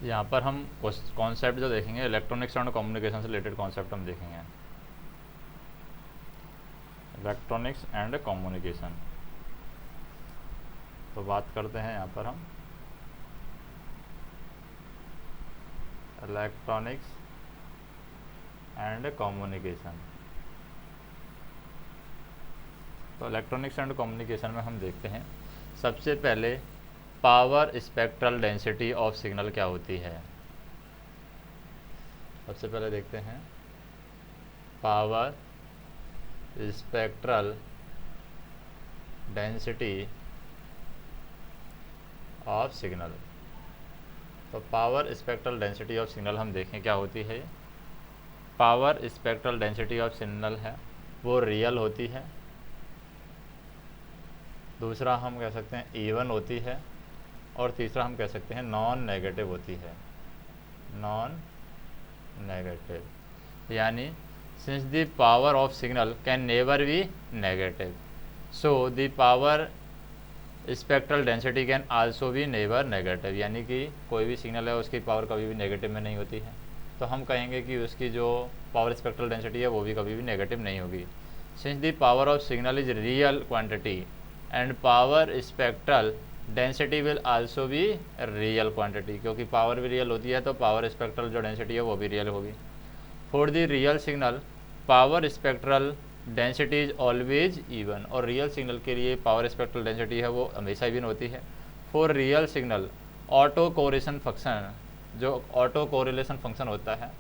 यहाँ पर हम कॉन्सेप्ट जो देखेंगे इलेक्ट्रॉनिक्स एंड कम्युनिकेशन से रिलेटेड कॉन्सेप्ट हम देखेंगे। इलेक्ट्रॉनिक्स एंड कम्युनिकेशन, तो बात करते हैं यहाँ पर हम इलेक्ट्रॉनिक्स एंड कम्युनिकेशन। तो इलेक्ट्रॉनिक्स एंड कम्युनिकेशन में हम देखते हैं सबसे पहले power spectral density of signal क्या होती है। सबसे पहले देखते हैं power spectral density of signal. तो power spectral density of signal हम देखें क्या होती है। Power spectral density of signal है वो रियल होती है। दूसरा हम कह सकते हैं इवन होती है, और तीसरा हम कह सकते हैं नॉन नेगेटिव होती है। नॉन नेगेटिव यानी since the power of signal can never be negative, so the power spectral density can also be never negative, यानी कि कोई भी सिग्नल है उसकी पावर कभी भी नेगेटिव में नहीं होती है, तो हम कहेंगे कि उसकी जो पावर स्पेक्ट्रल डेंसिटी है वो भी कभी भी नेगेटिव नहीं होगी। Since the power of signal is real quantity and power spectral density will also be real quantity, क्योंकि पावर भी रियल होती है तो पावर स्पेक्ट्रल जो डेंसिटी है वो भी रियल होगी। For the real signal power spectral density is always even, और रियल सिग्नल के लिए पावर स्पेक्ट्रल डेंसिटी है वो हमेशा इवन होती है। For real signal auto correlation function, जो ऑटो कोरिलेशन फंक्शन होता है,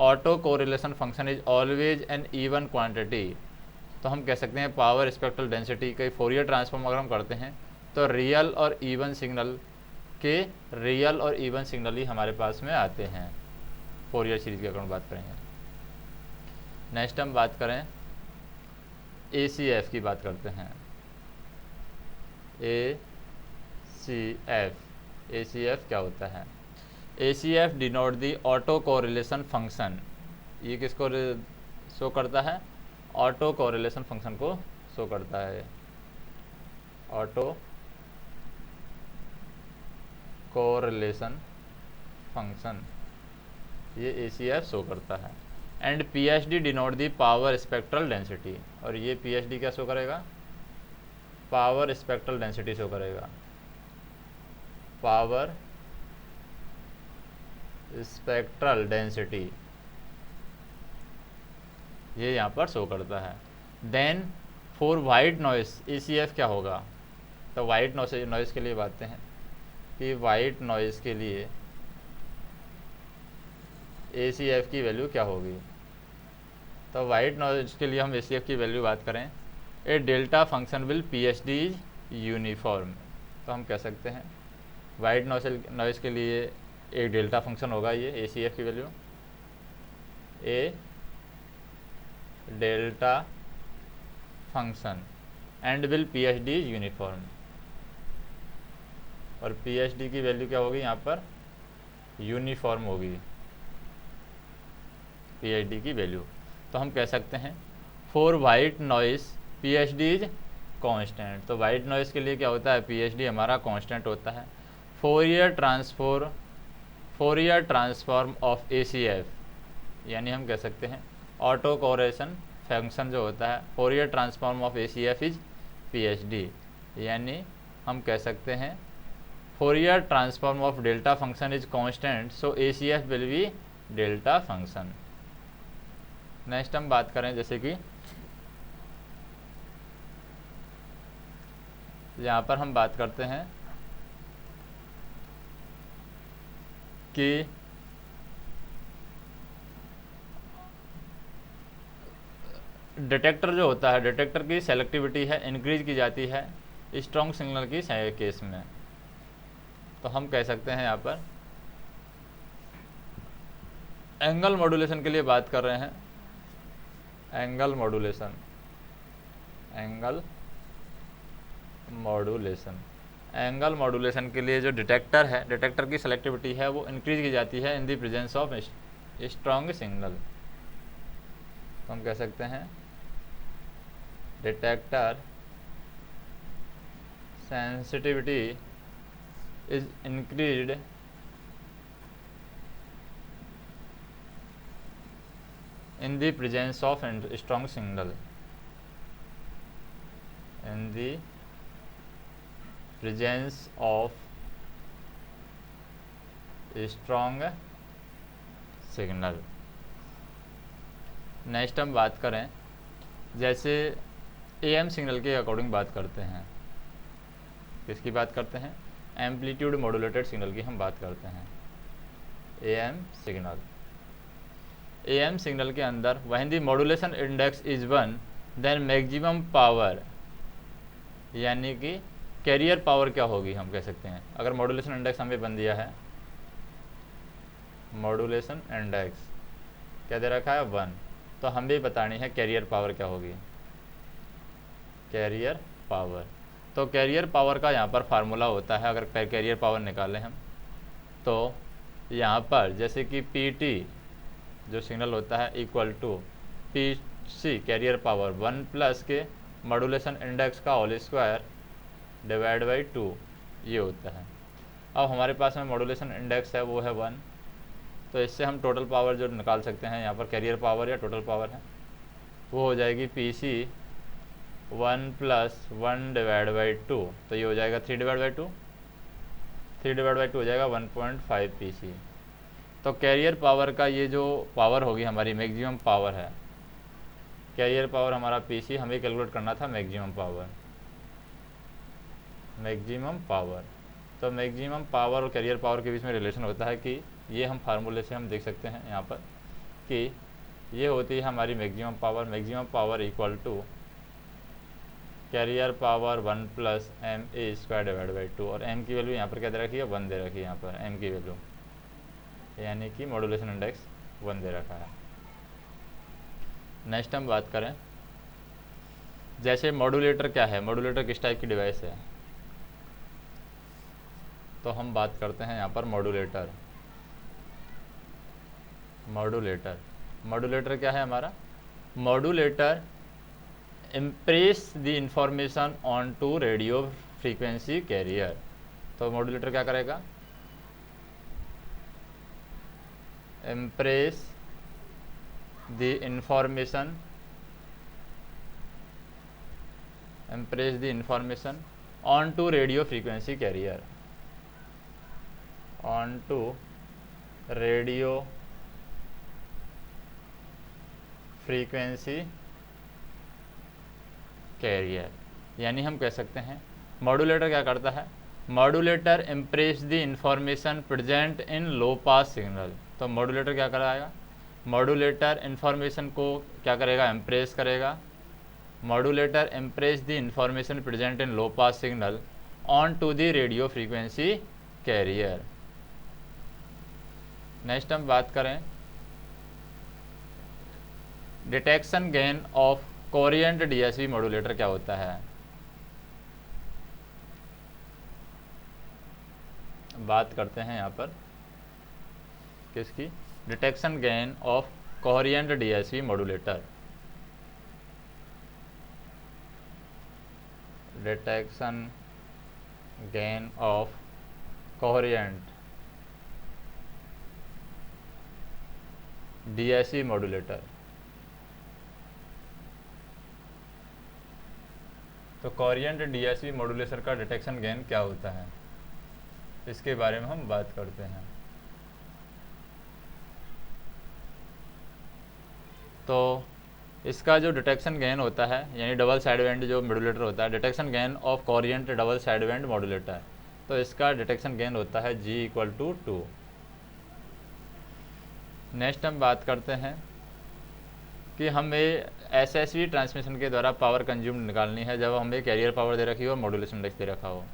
auto correlation function is always an even quantity, तो हम कह सकते हैं पावर स्पेक्ट्रल डेंसिटी का फोरियर ट्रांसफॉर्म अगर हम करते हैं तो रियल और इवन सिग्नल के रियल और इवन सिग्नल ही हमारे पास में आते हैं फोरियर सीरीज की अगर हम बात करेंगे। नेक्स्ट हम बात करें ACF की बात करते हैं। ACF क्या होता है। ACF denote the auto correlation function, ये किसको शो करता है, ऑटो कोरिलेशन फंक्शन को शो करता है। ऑटो कोरिलेशन फंक्शन ये ACF शो करता है। And PSD denote the power spectral density, और ये PSD क्या शो करेगा, पावर स्पेक्ट्रल डेंसिटी शो करेगा। पावर स्पेक्ट्रल डेंसिटी ये यहाँ पर शो करता है। Then for white noise ACF क्या होगा, तो वाइट नॉइस के लिए बातें हैं कि वाइट नॉइस के लिए ACF की वैल्यू क्या होगी। तो वाइट नॉइज के लिए हम ACF की वैल्यू बात करें, a delta function will PSD is uniform, तो हम कह सकते हैं वाइट नॉइज के लिए एक डेल्टा फंक्शन होगा ये ACF की value, A delta function and will PSD is uniform, और PSD की वैल्यू क्या होगी यहाँ पर, यूनिफॉर्म होगी PSD की वैल्यू। तो हम कह सकते हैं for white noise PSD is constant, तो वाइट नॉइस के लिए क्या होता है, PSD हमारा कांस्टेंट होता है। फोरियर ट्रांसफॉर्म ऑफ ACF, यानी हम कह सकते हैं ऑटो कोरिलेशन फंक्शन जो होता है Fourier transform of ACF is PSD, यानी हम कह सकते हैं Fourier transform of delta function is constant, so ACF will be delta function. Next हम बात करें जैसे कि यहाँ पर हम बात करते हैं कि डिटेक्टर जो होता है, डिटेक्टर की सेलेक्टिविटी है इंक्रीज की जाती है स्ट्रॉन्ग सिग्नल की केस में, तो हम कह सकते हैं यहाँ पर एंगल मॉड्यूलेशन के लिए बात कर रहे हैं। एंगल मॉड्यूलेशन के लिए जो डिटेक्टर है, डिटेक्टर की सेलेक्टिविटी है वो इंक्रीज की जाती है in the presence of strong signal, तो हम कह सकते हैं detector sensitivity is increased in the presence of strong signal, in the presence of strong signal। Next हम बात करें, जैसे AM सिग्नल के अकॉर्डिंग बात करते हैं, किसकी बात करते हैं, एम्पलीट्यूड मॉड्यूलेटेड सिग्नल की हम बात करते हैं। AM सिग्नल के अंदर when the modulation index is 1 then maximum power, यानी कि कैरियर पावर क्या होगी हम कह सकते हैं, अगर मॉड्यूलेशन इंडेक्स हमें बन दिया है, मॉड्यूलेशन इंडेक्स क्या दे रखा है 1, तो हम भी बतानी है कैरियर पावर क्या होगी, कैरियर पावर। तो कैरियर पावर का यहाँ पर फार्मूला होता है, अगर कैरियर पावर निकालें हम तो यहाँ पर जैसे कि PT जो सिग्नल होता है equal to PC carrier power 1 plus के मॉड्यूलेशन इंडेक्स का होल स्क्वायर डिवाइड बाई 2 ये होता है। अब हमारे पास में मॉड्यूलेशन इंडेक्स है वो है 1, तो इससे हम टोटल पावर जो निकाल सकते हैं यहाँ पर कैरियर पावर या टोटल पावर है वो हो जाएगी PC 1 प्लस 1 डिवाइड बाई 2, तो ये हो जाएगा 3 डिवाइड बाई 2, 3 डिवाइड बाई 2 हो जाएगा 1.5 PC। तो कैरियर पावर का ये जो पावर होगी हमारी मैक्सिमम पावर है, कैरियर पावर हमारा PC हमें कैलकुलेट करना था मैक्सिमम पावर, मैक्सिमम पावर। तो मैक्सिमम पावर और कैरियर पावर के बीच में रिलेशन होता है कि ये हम फार्मूले से हम देख सकते हैं यहाँ पर कि ये होती है हमारी maximum power equal to carrier power 1 plus MA square divide by 2, और M की वैल्यू यहाँ पर क्या दे रखी है 1 दे रखी है, यहाँ पर M की वैल्यू यानी कि मॉड्यूलेशन इंडेक्स 1 दे रखा है। नेक्स्ट हम बात करें, जैसे मॉड्यूलेटर क्या है, मॉड्यूलेटर किस टाइप की डिवाइस है, तो हम बात करते हैं यहाँ पर मॉड्यूलेटर। मॉड्यूलेटर क्या है हमारा, modulator impress the information on to radio frequency carrier. तो मॉड्यूलेटर क्या करेगा, impress the information on to radio frequency carrier, on to radio frequency carrier. यानी हम कह सकते हैं मॉड्यूलेटर क्या करता है, modulator impress the information present in low pass signal. तो मॉड्यूलेटर क्या कराएगा, मॉड्यूलेटर इंफॉर्मेशन को क्या करेगा, इम्प्रेस करेगा। Modulator impress the information present in low pass signal on to the radio frequency carrier. Next हम बात करें detection gain of coherent DSP modulator क्या होता है। बात करते हैं यहाँ पर किसकी, detection gain of coherent DSP modulator. Detection gain of coherent DSP modulator. तो कोरिएंट DSP मॉड्यूलेटर का डिटेक्शन गेन क्या होता है, इसके बारे में हम बात करते हैं। तो इसका जो डिटेक्शन गेन होता है, यानी डबल साइड बैंड जो मॉड्यूलेटर होता है, detection gain of coherent double side band modulator, तो इसका डिटेक्शन गेन होता है G इक्वल टू 2। नेक्स्ट हम बात करते हैं कि हमें SSV ट्रांसमिशन के द्वारा पावर कंज्यूम निकालनी है जब हमें कैरियर पावर दे रखी हो और मॉड्यूलेशन इंडेक्स दे रखा हो।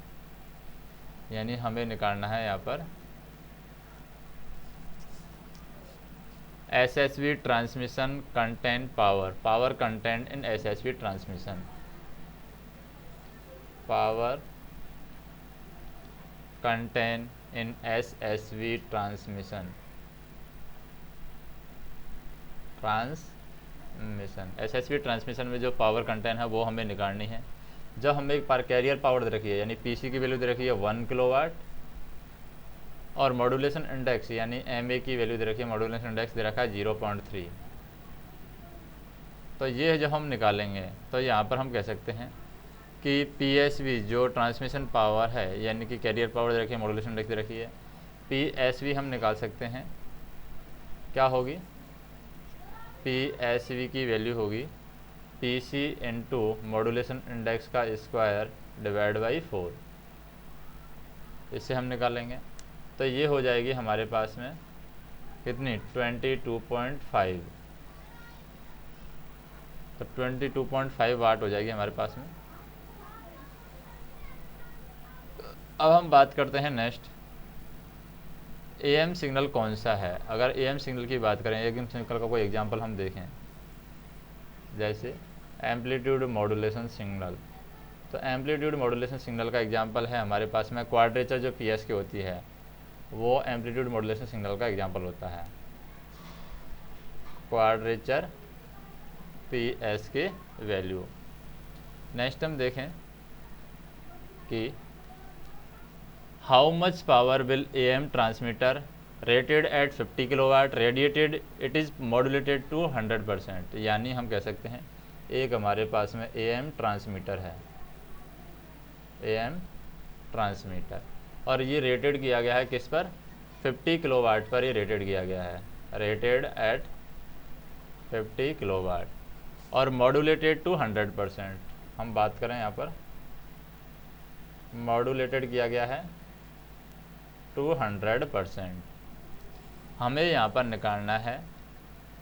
यानी हमें निकालना है यहाँ पर SSV transmission content power content in SSV transmission, power content in SSV transmission, SSV transmission में जो पावर कंटेंट है वो हमें निकालनी है। जब हमें एक बार कैरियर पावर दे रखी है, यानी PC की वैल्यू दे रखी है 1 किलोवाट, और मॉड्यूलेशन इंडेक्स यानी MA की वैल्यू दे रखी है, मॉड्यूलेशन इंडेक्स दे रखा है 0.3। तो ये जब हम निकालेंगे तो यहाँ पर हम कह सकते हैं कि PSV जो ट्रांसमिशन पावर है, यानी कि कैरियर पावर दे रखी है, मॉड्यूलेशन दे रखी है, PSV हम निकाल सकते हैं। क्या होगी? PSV की वैल्यू होगी PC इंटू मॉड्यूलेशन इंडेक्स का स्क्वायर डिवाइड बाई 4। इससे हम निकालेंगे तो ये हो जाएगी हमारे पास में कितनी, 22.5। तो 22.5 वाट हो जाएगी हमारे पास में। अब हम बात करते हैं नेक्स्ट, AM सिग्नल कौन सा है। अगर AM सिग्नल की बात करें, AM सिग्नल का कोई एग्जांपल हम देखें, जैसे एम्पलीट्यूड मॉड्यूलेशन सिग्नल। तो एम्पलीट्यूड मॉड्यूलेशन सिग्नल का एग्जांपल है हमारे पास में क्वाड्रेचर जो PS की होती है, वो एम्पलीट्यूड मॉड्यूलेशन सिग्नल का एग्जांपल होता है। क्वाड्रेचर PS के वैल्यू। नेक्स्ट हम देखें कि how much power will AM transmitter rated at 50 kilowatt radiated it is modulated to 100%। यानी हम कह सकते हैं एक हमारे पास में AM ट्रांसमीटर है, AM ट्रांसमीटर, और ये रेटेड किया गया है किस पर, 50 किलोवाट पर ये रेटेड किया गया है, रेटेड एट 50 किलोवाट, और मॉड्यूलेटेड टू 100%। हम बात करें यहाँ पर मॉड्यूलेटेड किया गया है टू 100%। हमें यहाँ पर निकालना है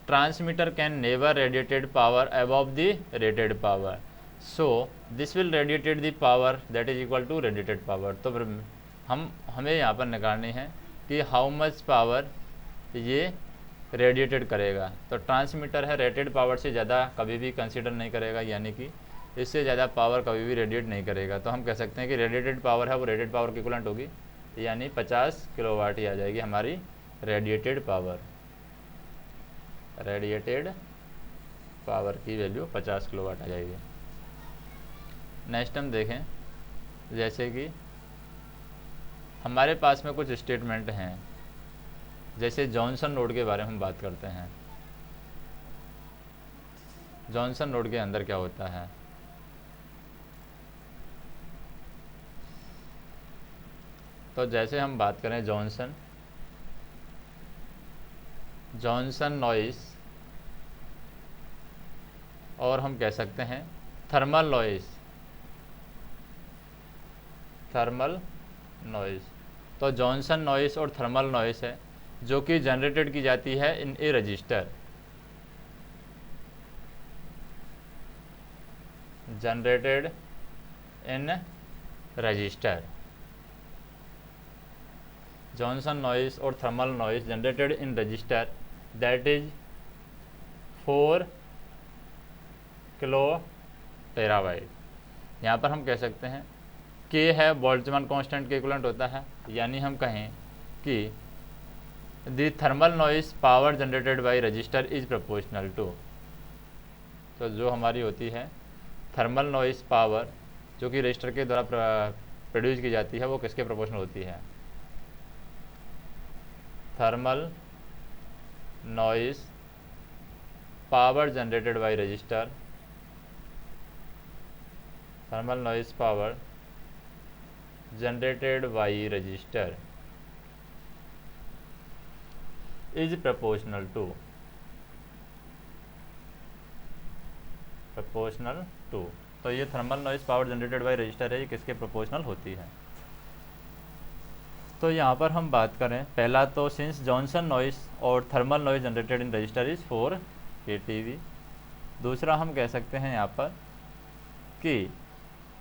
transmitter can never radiated power above the rated power, so this will radiated the power that is equal to radiated power. तो हमें यहाँ पर निकालनी है कि हाउ मच पावर ये रेडिएटेड करेगा। तो ट्रांसमीटर है, रेटेड पावर से ज़्यादा कभी भी कंसीडर नहीं करेगा, यानी कि इससे ज़्यादा पावर कभी भी रेडिएट नहीं करेगा। तो हम कह सकते हैं कि रेडिएटेड पावर है वो रेटेड पावर की इक्विवेलेंट होगी, यानी 50 किलोवाट ही आ जाएगी हमारी रेडिएटेड पावर। रेडिएटेड पावर की वैल्यू 50 किलोवाट आ जाएगी। नेक्स्ट हम देखें, जैसे कि हमारे पास में कुछ स्टेटमेंट हैं, जैसे जॉनसन नोड के बारे में हम बात करते हैं। जॉनसन नोड के अंदर क्या होता है, तो जैसे हम बात करें जॉनसन नॉइस, और हम कह सकते हैं थर्मल नॉइस। तो जॉनसन नॉइस और थर्मल नॉइस है जो कि जनरेटेड की जाती है in a resistor, generated in resistor. Johnson noise और thermal noise generated in resistor that is 4 kilo terabyte. यहाँ पर हम कह सकते हैं K है बोल्ट्जमान कांस्टेंट के इक्विवेलेंट होता है, यानी हम कहें कि the thermal noise power generated by resistor is proportional to. तो जो हमारी होती है थर्मल नॉइस पावर जो कि रजिस्टर के द्वारा प्रोड्यूस की जाती है, वो किसके प्रोपोर्शनल होती है, thermal noise power generated by resistor, thermal noise power generated by resistor is proportional to. तो ये thermal noise power generated by resistor है, ये किसके प्रोपोर्शनल होती है। तो यहाँ पर हम बात करें, पहला तो सिंस जॉनसन नॉइस और thermal noise generated in register is 4 kTV। दूसरा हम कह सकते हैं यहाँ पर कि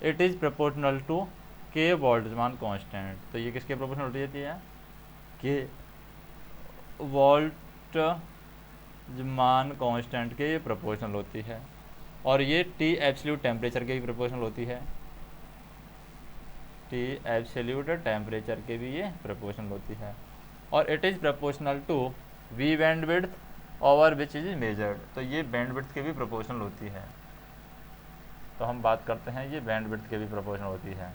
it is proportional to K Boltzmann constant. तो ये किसके प्रोपोर्शनल होती है, K बोल्ट्जमान कांस्टेंट के ये प्रोपोर्शनल होती है, और ये T एब्सोल्यूट टेम्परेचर के भी प्रोपोर्शनल होती है, T एब्सोल्यूट टेम्परेचर के भी ये प्रोपोर्शनल होती है, और it is proportional to V bandwidth over which is measured. तो ये बैंडविड्थ के भी प्रोपोर्शनल होती है। तो हम बात करते हैं ये बैंडविड्थ के भी प्रोपोर्शनल होती है,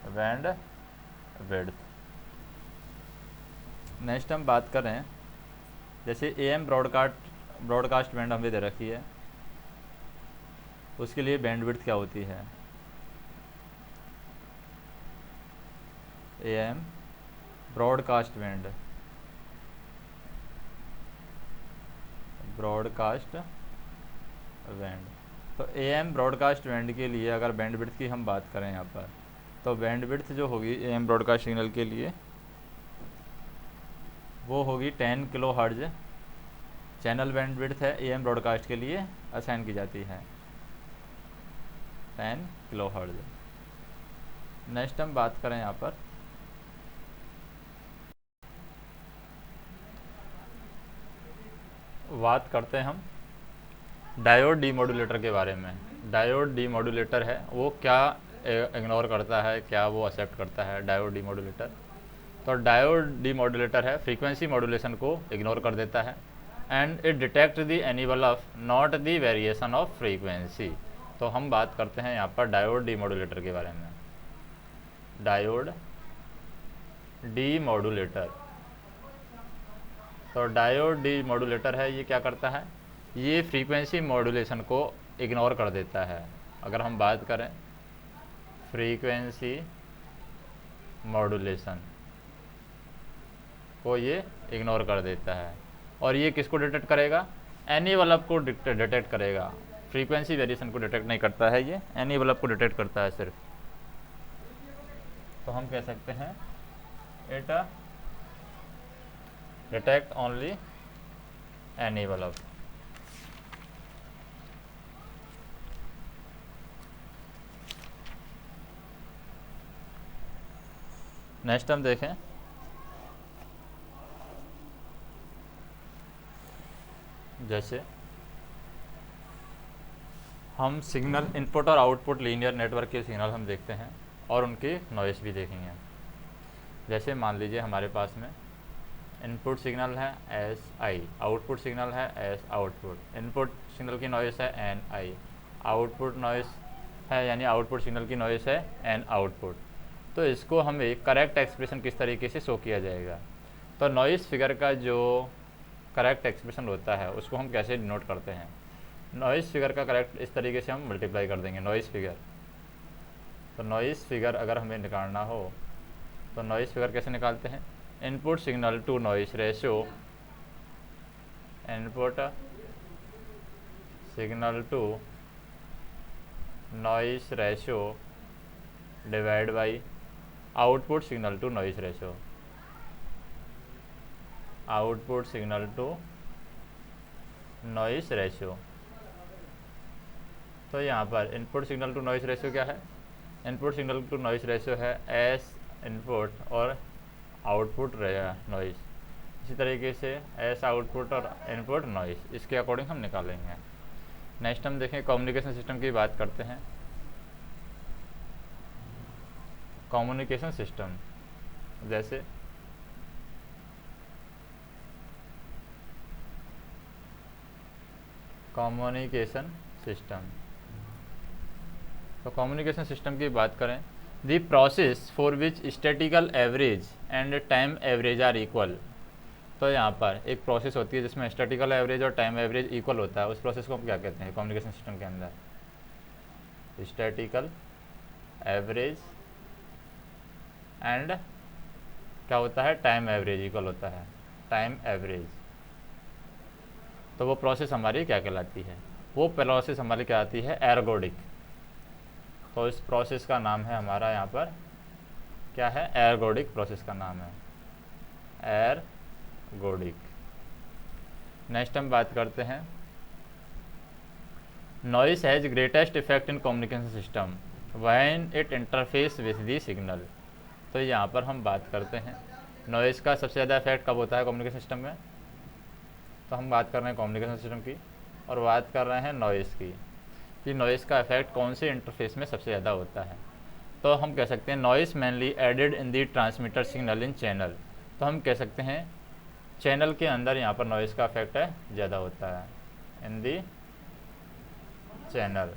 बैंडविड्थ। नेक्स्ट हम बात करें, जैसे AM ब्रॉडकास्ट बैंड हमें दे रखी है, उसके लिए बैंडविड्थ क्या होती है, AM broadcast band, broadcast band. तो AM ब्रॉडकास्ट बैंड के लिए अगर बैंडविड्थ की हम बात करें यहाँ पर, तो बैंडविड्थ जो होगी AM ब्रॉडकास्ट सिग्नल के लिए वो होगी 10 किलो हर्ट्ज। चैनल बैंडविड्थ है AM ब्रॉडकास्ट के लिए असाइन की जाती है 10 किलो हर्ट्ज। नेक्स्ट हम बात करें यहाँ पर बात करते हैं हम डायोड डीमॉड्यूलेटर के बारे में। डायोड डीमॉड्यूलेटर है वो क्या इग्नोर करता है, क्या वो एक्सेप्ट करता है डायोड डीमॉड्यूलेटर। तो डायोड डीमॉड्यूलेटर है फ्रीक्वेंसी मॉड्यूलेशन को इग्नोर कर देता है and it detect the envelope not the variation of frequency. तो हम बात करते हैं यहाँ पर डायोड डीमॉड्यूलेटर के बारे में। डायोड डीमॉड्यूलेटर, तो डायोड डीमॉड्यूलेटर है ये क्या करता है, ये फ्रीक्वेंसी मॉड्यूलेशन को इग्नोर कर देता है। अगर हम बात करें फ्रीक्वेंसी मॉड्यूलेशन को ये इग्नोर कर देता है और ये किसको डिटेक्ट करेगा, एनिवलप को डिटेक्ट करेगा। फ्रीक्वेंसी वेरिएशन को डिटेक्ट नहीं करता है, ये एनिवलप को डिटेक्ट करता है सिर्फ। तो हम कह सकते हैं इट डिटेक्ट ओनली एनिवलप। नेक्स्ट हम देखें जैसे हम सिग्नल इनपुट और आउटपुट लीनियर नेटवर्क के सिग्नल हम देखते हैं और उनकी नॉइस भी देखेंगे। जैसे मान लीजिए हमारे पास में इनपुट सिग्नल है SI, आउटपुट सिग्नल है S आउटपुट। इनपुट सिग्नल की नॉइस है NI, आउटपुट नॉइस है यानी आउटपुट सिग्नल की नॉइस है N आउटपुट। तो इसको हमें करेक्ट एक्सप्रेशन किस तरीके से शो किया जाएगा, तो नॉइस फिगर का जो करेक्ट एक्सप्रेशन होता है उसको हम कैसे डिनोट करते हैं। नॉइस फिगर का करेक्ट इस तरीके से हम मल्टीप्लाई कर देंगे नॉइस फिगर। तो नॉइस फिगर अगर हमें निकालना हो तो नॉइस फिगर कैसे निकालते हैं, input signal to noise ratio, input signal to noise ratio divide by output signal to noise ratio, output signal to noise ratio. तो यहाँ पर input signal to noise ratio क्या है, input signal to noise ratio है S input और output noise. इसी तरीके से S आउटपुट और इनपुट नॉइस, इसके अकॉर्डिंग हम निकालेंगे। नेक्स्ट हम देखें कम्युनिकेशन सिस्टम की बात करते हैं। कम्युनिकेशन सिस्टम जैसे कम्युनिकेशन सिस्टम, तो कम्युनिकेशन सिस्टम की बात करें, the process for which statical average and time average are equal. तो यहाँ पर एक प्रोसेस होती है जिसमें स्टैटिकल एवरेज और टाइम एवरेज इक्वल होता है, उस प्रोसेस को हम क्या कहते हैं कम्युनिकेशन सिस्टम के अंदर, स्टैटिकल एवरेज एंड क्या होता है टाइम एवरेज इक्वल होता है, टाइम एवरेज। तो वो प्रोसेस हमारी क्या कहलाती है, वो प्रोसेस हमारी क्या आती है एर्गोडिक। तो इस प्रोसेस का नाम है हमारा यहाँ पर क्या है, एर्गोडिक प्रोसेस का नाम है एर्गोडिक। नेक्स्ट हम बात करते हैं noise has greatest effect in communication system when it interface with the signal. तो यहाँ पर हम बात करते हैं नॉइस का सबसे ज़्यादा इफेक्ट कब होता है कम्युनिकेशन सिस्टम में। तो हम बात कर रहे हैं कम्युनिकेशन सिस्टम की और बात कर रहे हैं नॉइस की, कि नॉइस का इफेक्ट कौन से इंटरफेस में सबसे ज़्यादा होता है। तो हम कह सकते हैं noise mainly added in the transmitter signal in channel. तो हम कह सकते हैं चैनल के अंदर यहाँ पर नॉइस का इफेक्ट है ज़्यादा होता है इन दी चैनल।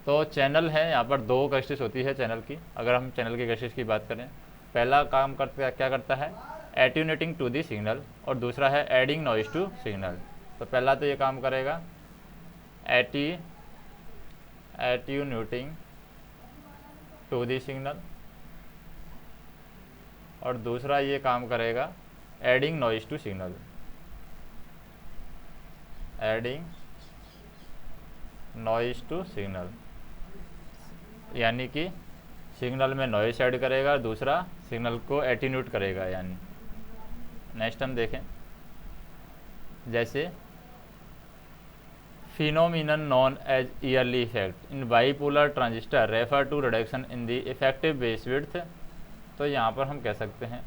तो चैनल है यहाँ पर दो कैरेक्टरिस्टिक्स होती है चैनल की। अगर हम चैनल की कैरेक्टरिस्टिक्स की बात करें, पहला काम करता क्या करता है एट्यूनेटिंग टू दी सिग्नल और दूसरा है एडिंग नॉइस टू सिग्नल। तो पहला तो ये काम करेगा एट्यून्यूटिंग टू द सिग्नल, और दूसरा ये काम करेगा adding noise to signal, adding noise to signal, यानी कि सिग्नल में नॉइज ऐड करेगा, दूसरा सिग्नल को एटीन्यूट करेगा। यानी नेक्स्ट हम देखें, जैसे phenomenon known as Early effect in bipolar transistor refer to reduction in the effective base width. तो यहाँ पर हम कह सकते हैं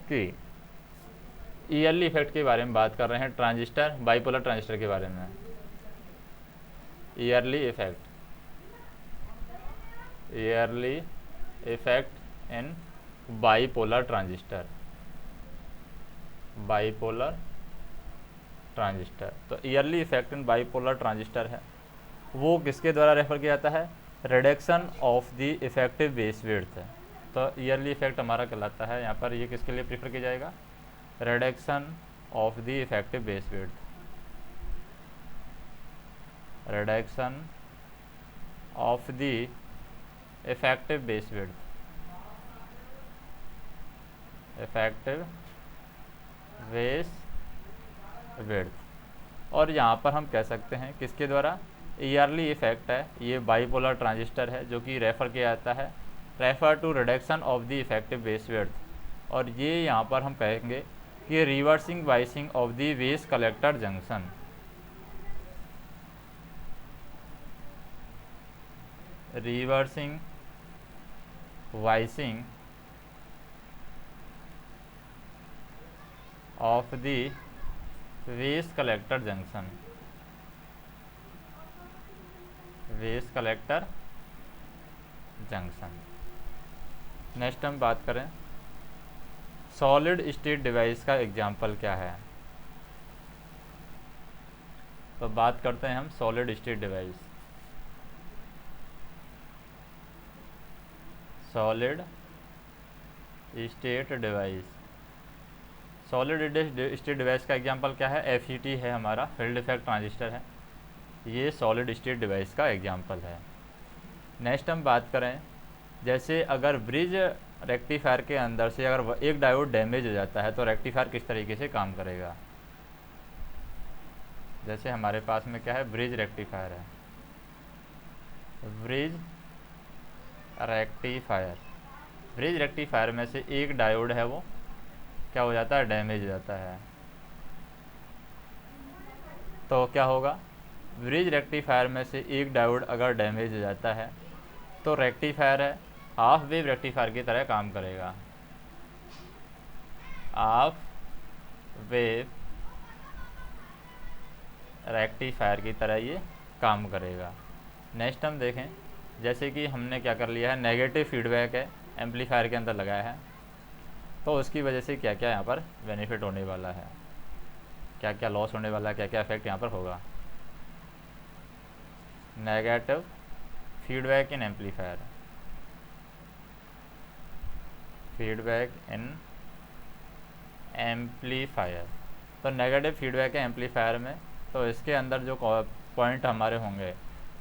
कि ईयरली इफेक्ट के बारे में बात कर रहे हैं ट्रांजिस्टर, बाईपोलर ट्रांजिस्टर के बारे में। Early effect, Early effect in bipolar transistor, bipolar transistor. तो Early effect in bipolar transistor है वो किसके द्वारा रेफर किया जाता है? Reduction of the effective base width. तो ईयरली इफेक्ट हमारा कहलाता है यहाँ पर, ये किसके लिए प्रीफर किया जाएगा? Reduction of the effective base width, reduction of the effective base width, effective base width. और यहाँ पर हम कह सकते हैं किसके द्वारा? ईयरली इफेक्ट है, ये बाईपोलर ट्रांजिस्टर है जो कि रेफर किया जाता है, refer to reduction of the effective base width. और ये यहाँ पर हम कहेंगे कि reversing वाइसिंग of the base collector junction, reversing वाइसिंग of the waste collector junction, waste collector junction. Next हम बात करें सॉलिड स्टेट डिवाइस का एग्जाम्पल क्या है। तो बात करते हैं हम solid state device, solid state device. Solid state device का एग्जांपल क्या है? FET है हमारा, फील्ड इफेक्ट ट्रांजिस्टर है, ये सॉलिड स्टेट डिवाइस का एग्जांपल है। नेक्स्ट हम बात करें, जैसे अगर ब्रिज रेक्टिफायर के अंदर से अगर एक डायोड डैमेज हो जाता है तो रेक्टिफायर किस तरीके से काम करेगा। जैसे हमारे पास में क्या है? ब्रिज रेक्टिफायर है, ब्रिज रेक्टिफायर। ब्रिज रेक्टिफायर में से एक डायोड है वो क्या हो जाता है? डैमेज हो जाता है। तो क्या होगा? ब्रिज रेक्टिफायर में से एक डायोड अगर डैमेज हो जाता है तो रेक्टिफायर है हाफ वेव रेक्टिफायर की तरह काम करेगा, हाफ वेव रेक्टिफायर की तरह ये काम करेगा। नेक्स्ट हम देखें, जैसे कि हमने क्या कर लिया है, नेगेटिव फीडबैक है एम्पलीफायर के अंदर लगाया है, तो उसकी वजह से क्या क्या यहाँ पर बेनिफिट होने वाला है, क्या क्या लॉस होने वाला है, क्या क्या इफेक्ट यहाँ पर होगा। Negative feedback in amplifier, feedback in amplifier. तो नेगेटिव फीडबैक है एम्पलीफायर में, तो इसके अंदर जो पॉइंट हमारे होंगे,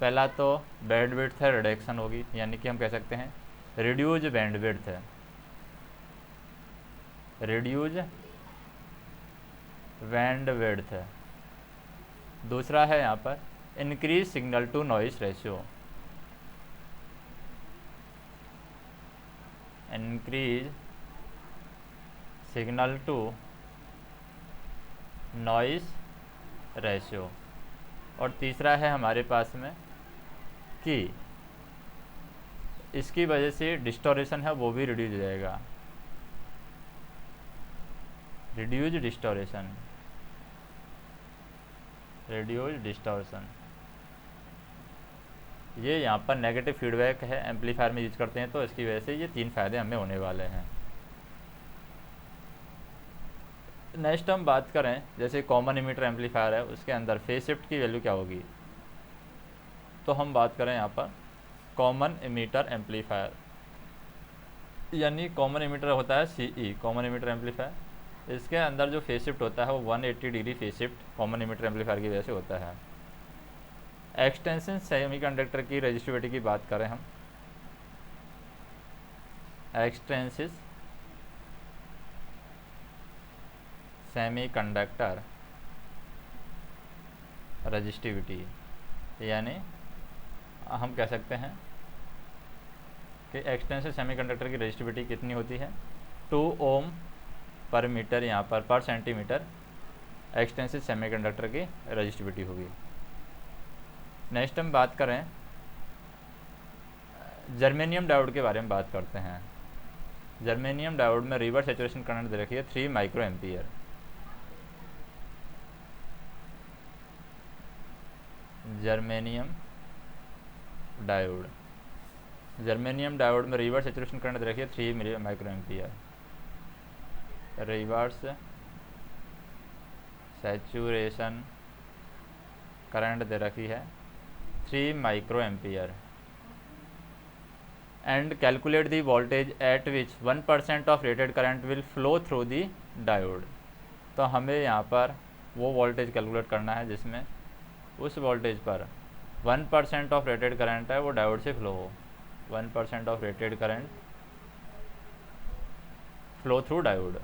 पहला तो बैंडविड्थ है, रिडक्शन होगी, यानी कि हम कह सकते हैं रिड्यूज बैंडविड्थ है, रिड्यूज बैंडविड्थ है। दूसरा है यहाँ पर increase signal to noise ratio, increase signal to noise ratio. और तीसरा है हमारे पास में कि इसकी वजह से डिस्टोरेशन है वो भी रिड्यूज हो जाएगा, रिड्यूज डिस्टोरेशन, रिड्यूज डिस्टोरेशन। ये यहाँ पर नेगेटिव फीडबैक है एम्पलीफायर में यूज करते हैं, तो इसकी वजह से ये तीन फ़ायदे हमें होने वाले हैं। नेक्स्ट हम बात करें, जैसे कॉमन इमीटर एम्पलीफायर है, उसके अंदर फेज शिफ्ट की वैल्यू क्या होगी। तो हम बात करें यहाँ पर कॉमन इमीटर एम्पलीफायर, यानी कॉमन इमीटर होता है CE, कॉमन इमीटर एम्पलीफायर। इसके अंदर जो फेज शिफ्ट होता है वो 180 degree phase shift common emitter amplifier की वजह से होता है। एक्सटेंशन सेमीकंडक्टर की रेजिस्टिविटी की बात करें हम, एक्सटेंसिस सेमीकंडक्टर रेजिस्टिविटी, यानी हम कह सकते हैं कि एक्सटेंसिव सेमीकंडक्टर की रेजिस्टिविटी कितनी होती है, 2 ओम पर मीटर, यहाँ पर सेंटीमीटर एक्सटेंसिव सेमीकंडक्टर की रेजिस्टिविटी होगी। नेक्स्ट हम बात करें जर्मेनियम डायोड के बारे में बात करते हैं। जर्मेनियम डायोड में रिवर्स सैचुरेशन करंट दे रखी है 3 micro ampere. Germanium diode, germanium diode में रिवर्स सैचुरेशन करंट दे रखी है 3 micro ampere. Reverse saturation current दे रखी है 3 micro ampere and calculate the voltage at which 1% of rated current will flow through the diode. तो हमें यहाँ पर वो वोल्टेज कैलकुलेट करना है जिसमें उस वोल्टेज पर 1% ऑफ रेटेड करंट है वो डायोड से फ्लो हो, 1% of rated current flow through diode,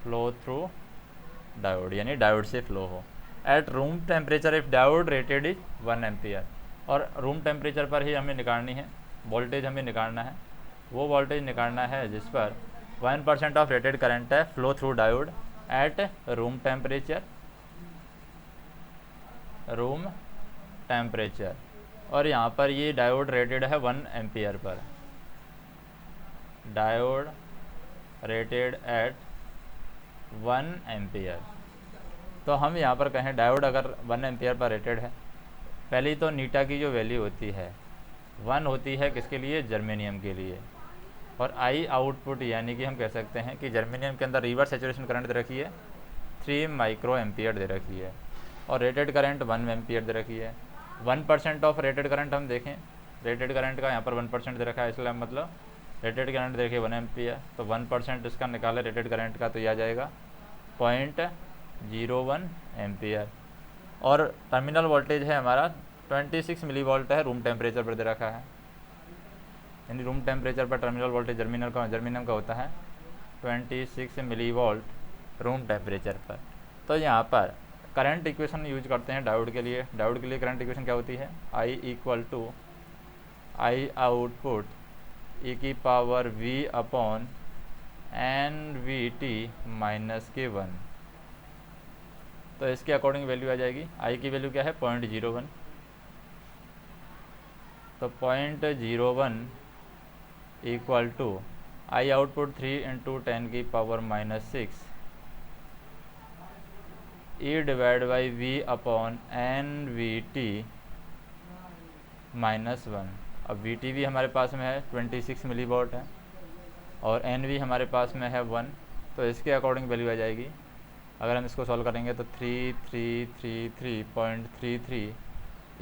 flow through diode यानी डायोड से फ्लो हो at room temperature if diode rated is 1 ampere. और रूम टेम्परेचर पर ही हमें निकालनी है वोल्टेज, हमें निकालना है वो वोल्टेज निकालना है जिस पर 1% ऑफ रेटेड करंट है flow through diode at room temperature, room temperature. और यहाँ पर ये डायोड रेटेड है 1 ampere per, diode rated eight 1 ampere. तो हम यहाँ पर कहें डायोड अगर 1 एम्पियर पर रेटेड है, पहली तो नीटा की जो वैल्यू होती है 1 होती है किसके लिए, जर्मेनियम के लिए। और आई आउटपुट यानी कि हम कह सकते हैं कि जर्मेनियम के अंदर रिवर्स सैचुरेशन करंट दे रखी है 3 माइक्रो एम्पियर दे रखी है और रेटेड करंट 1 एम्पियर दे रखी है। 1% ऑफ रेटेड करंट हम देखें, रेटेड करंट का यहाँ पर 1% दे रखा है, इसलिए मतलब रेटेड करंट देखिए 1 एम्पियर, तो 1% इसका निकाले रेटेड करंट का तो यह आ जाएगा 0.01 एम्पियर। और टर्मिनल वोल्टेज है हमारा 26 मिली वोल्ट है, रूम टेम्परेचर पर दे रखा है, यानी रूम टेम्परेचर पर टर्मिनल वोल्टेज जर्मेनियम का होता है 26 मिली वोल्ट रूम टेम्परेचर पर। तो यहाँ पर करंट इक्वेशन यूज करते हैं डायोड के लिए। डायोड के लिए करंट इक्वेशन क्या होती है, I equal to I output e की power v upon NVT minus K1। तो इसके अकॉर्डिंग वैल्यू आ जाएगी, I की वैल्यू क्या है 0.01, तो 0.01 equal to I output 3 into 10 की power -6 e divide by V upon NVT -1। अब VT भी हमारे पास में है 26 मिली वोल्ट है और NV हमारे पास में है 1, तो इसके अकॉर्डिंग वैल्यू आ जाएगी। अगर हम इसको सॉल्व करेंगे तो 3333.33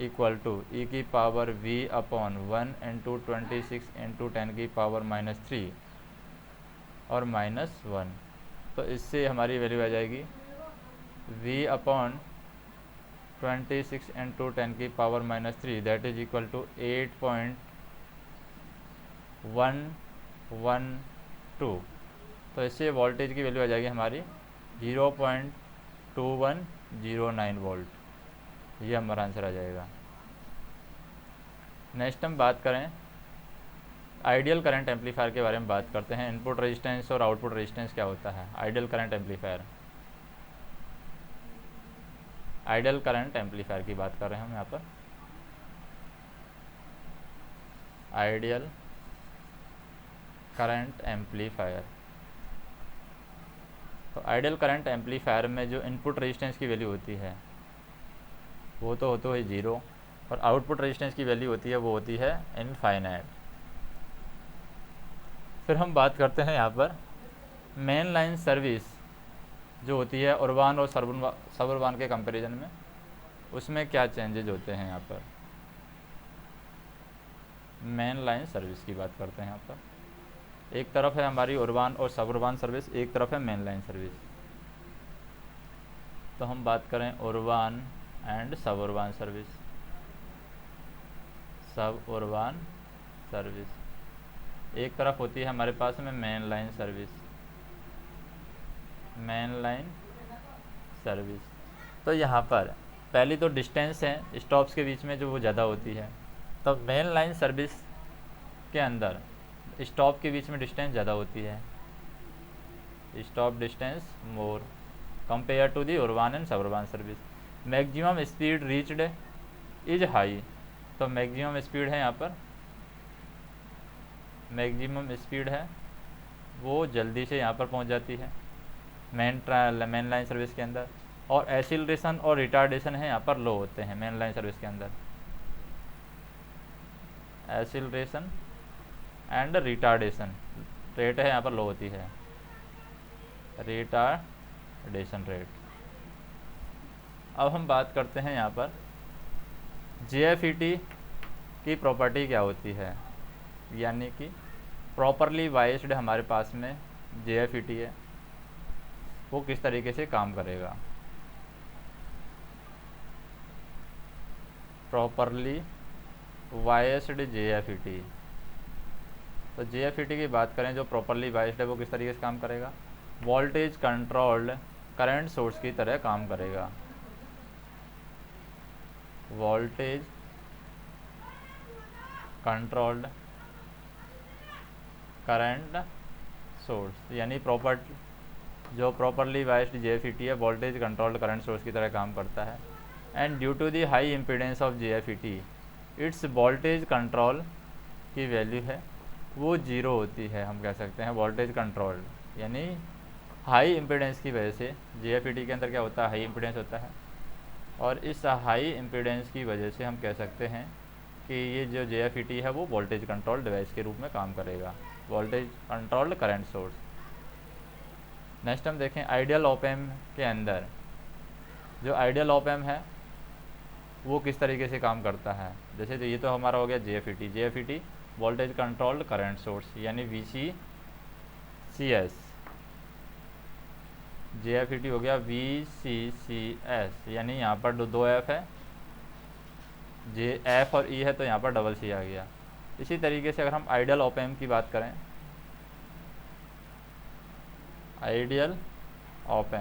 इक्वल टू ई की power v upon 1 into 26 into 10 की पावर -3 और -1। तो इससे हमारी वैल्यू आ जाएगी v अपॉन 26 इंटू 10 की power -3 that is equal to 8.112। तो इससे वोल्टेज की वैल्यू आ जाएगी हमारी 0.2109 वोल्ट, ये हमारा आंसर आ जाएगा। नेक्स्ट हम बात करें आइडियल करंट एम्पलीफायर के बारे में बात करते हैं। इनपुट रेजिस्टेंस और आउटपुट रेजिस्टेंस क्या होता है ideal current amplifier. Ideal current amplifier की बात कर रहे हैं हम यहाँ पर। आइडियल करंट एम्पलीफायर, तो आइडियल करंट एम्पलीफायर में जो इनपुट रेजिस्टेंस की वैल्यू होती है वो तो होती है 0 और आउटपुट रेजिस्टेंस की वैल्यू होती है वो होती है इनफाइनाइट। फिर हम बात करते हैं यहाँ पर मेन लाइन सर्विस जो होती है अर्बान और सब अर्बान के कंपैरिजन में, उसमें क्या चेंजेज होते हैं। यहाँ पर मेन लाइन सर्विस की बात करते हैं। यहाँ पर एक तरफ है हमारी अर्बान और सब अर्बान सर्विस, एक तरफ है मेन लाइन सर्विस। तो हम बात करें उर्बान एंड सब उर्बान सर्विस। सब उर्बान सर्विस एक तरफ होती है हमारे पास में main line service, main line service. तो यहाँ पर पहली तो डिस्टेंस है स्टॉप्स के बीच में जो वो ज़्यादा होती है, तो मेन लाइन सर्विस के अंदर स्टॉप के बीच में डिस्टेंस ज़्यादा होती है, stop distance more compare to the urban and suburban service. Maximum speed reached is high, तो मैक्सिमम स्पीड है यहाँ पर, मैक्सिमम स्पीड है वो जल्दी से यहाँ पर पहुँच जाती है मेन लाइन सर्विस के अंदर, और एसिलरेशन और रिटार्डेशन है यहाँ पर लो होते हैं मेन लाइन सर्विस के अंदर। एसिलरेशन एंड रिटार्डेशन रेट है यहाँ पर लो होती है, रिटार्डेशन रेट। अब हम बात करते हैं यहाँ पर JFET की प्रॉपर्टी क्या होती है, यानी कि प्रॉपरली वाइस्ड हमारे पास में JFET है, वो किस तरीके से काम करेगा। प्रॉपरली वाइस्ड JFET, तो JFET की बात करें जो प्रॉपरली वाइस्ड है वो किस तरीके से काम करेगा, वोल्टेज कंट्रोल्ड करंट सोर्स की तरह काम करेगा। वोल्टेज कंट्रोल्ड करंट सोर्स, यानी जो प्रॉपरली वाइस्ड JFET है वोल्टेज कंट्रोल्ड करंट सोर्स की तरह काम करता है। And due to the high impedance of JFET its voltage control की वैल्यू है वो ज़ीरो होती है, हम कह सकते हैं वोल्टेज कंट्रोल्ड, यानी हाई इम्पीडेंस की वजह से JFET के अंदर क्या होता है, हाई इम्पीडेंस होता है, और इस हाई इम्पीडेंस की वजह से हम कह सकते हैं कि ये जो JFET है वो वोल्टेज कंट्रोल डिवाइस के रूप में काम करेगा, voltage controlled current source. Next हम देखें आइडियल ऑप एम्प के अंदर जो आइडियल ऑप एम्प है वो किस तरीके से काम करता है। जैसे तो ये तो हमारा हो गया JFET voltage controlled current source, यानी VCCS। JFET हो गया VCCS, यानी यहाँ पर दो F है, F और E है, तो यहाँ पर डबल C आ गया। इसी तरीके से अगर हम आइडियल ऑप एम्प की बात करें, आइडियल ऑप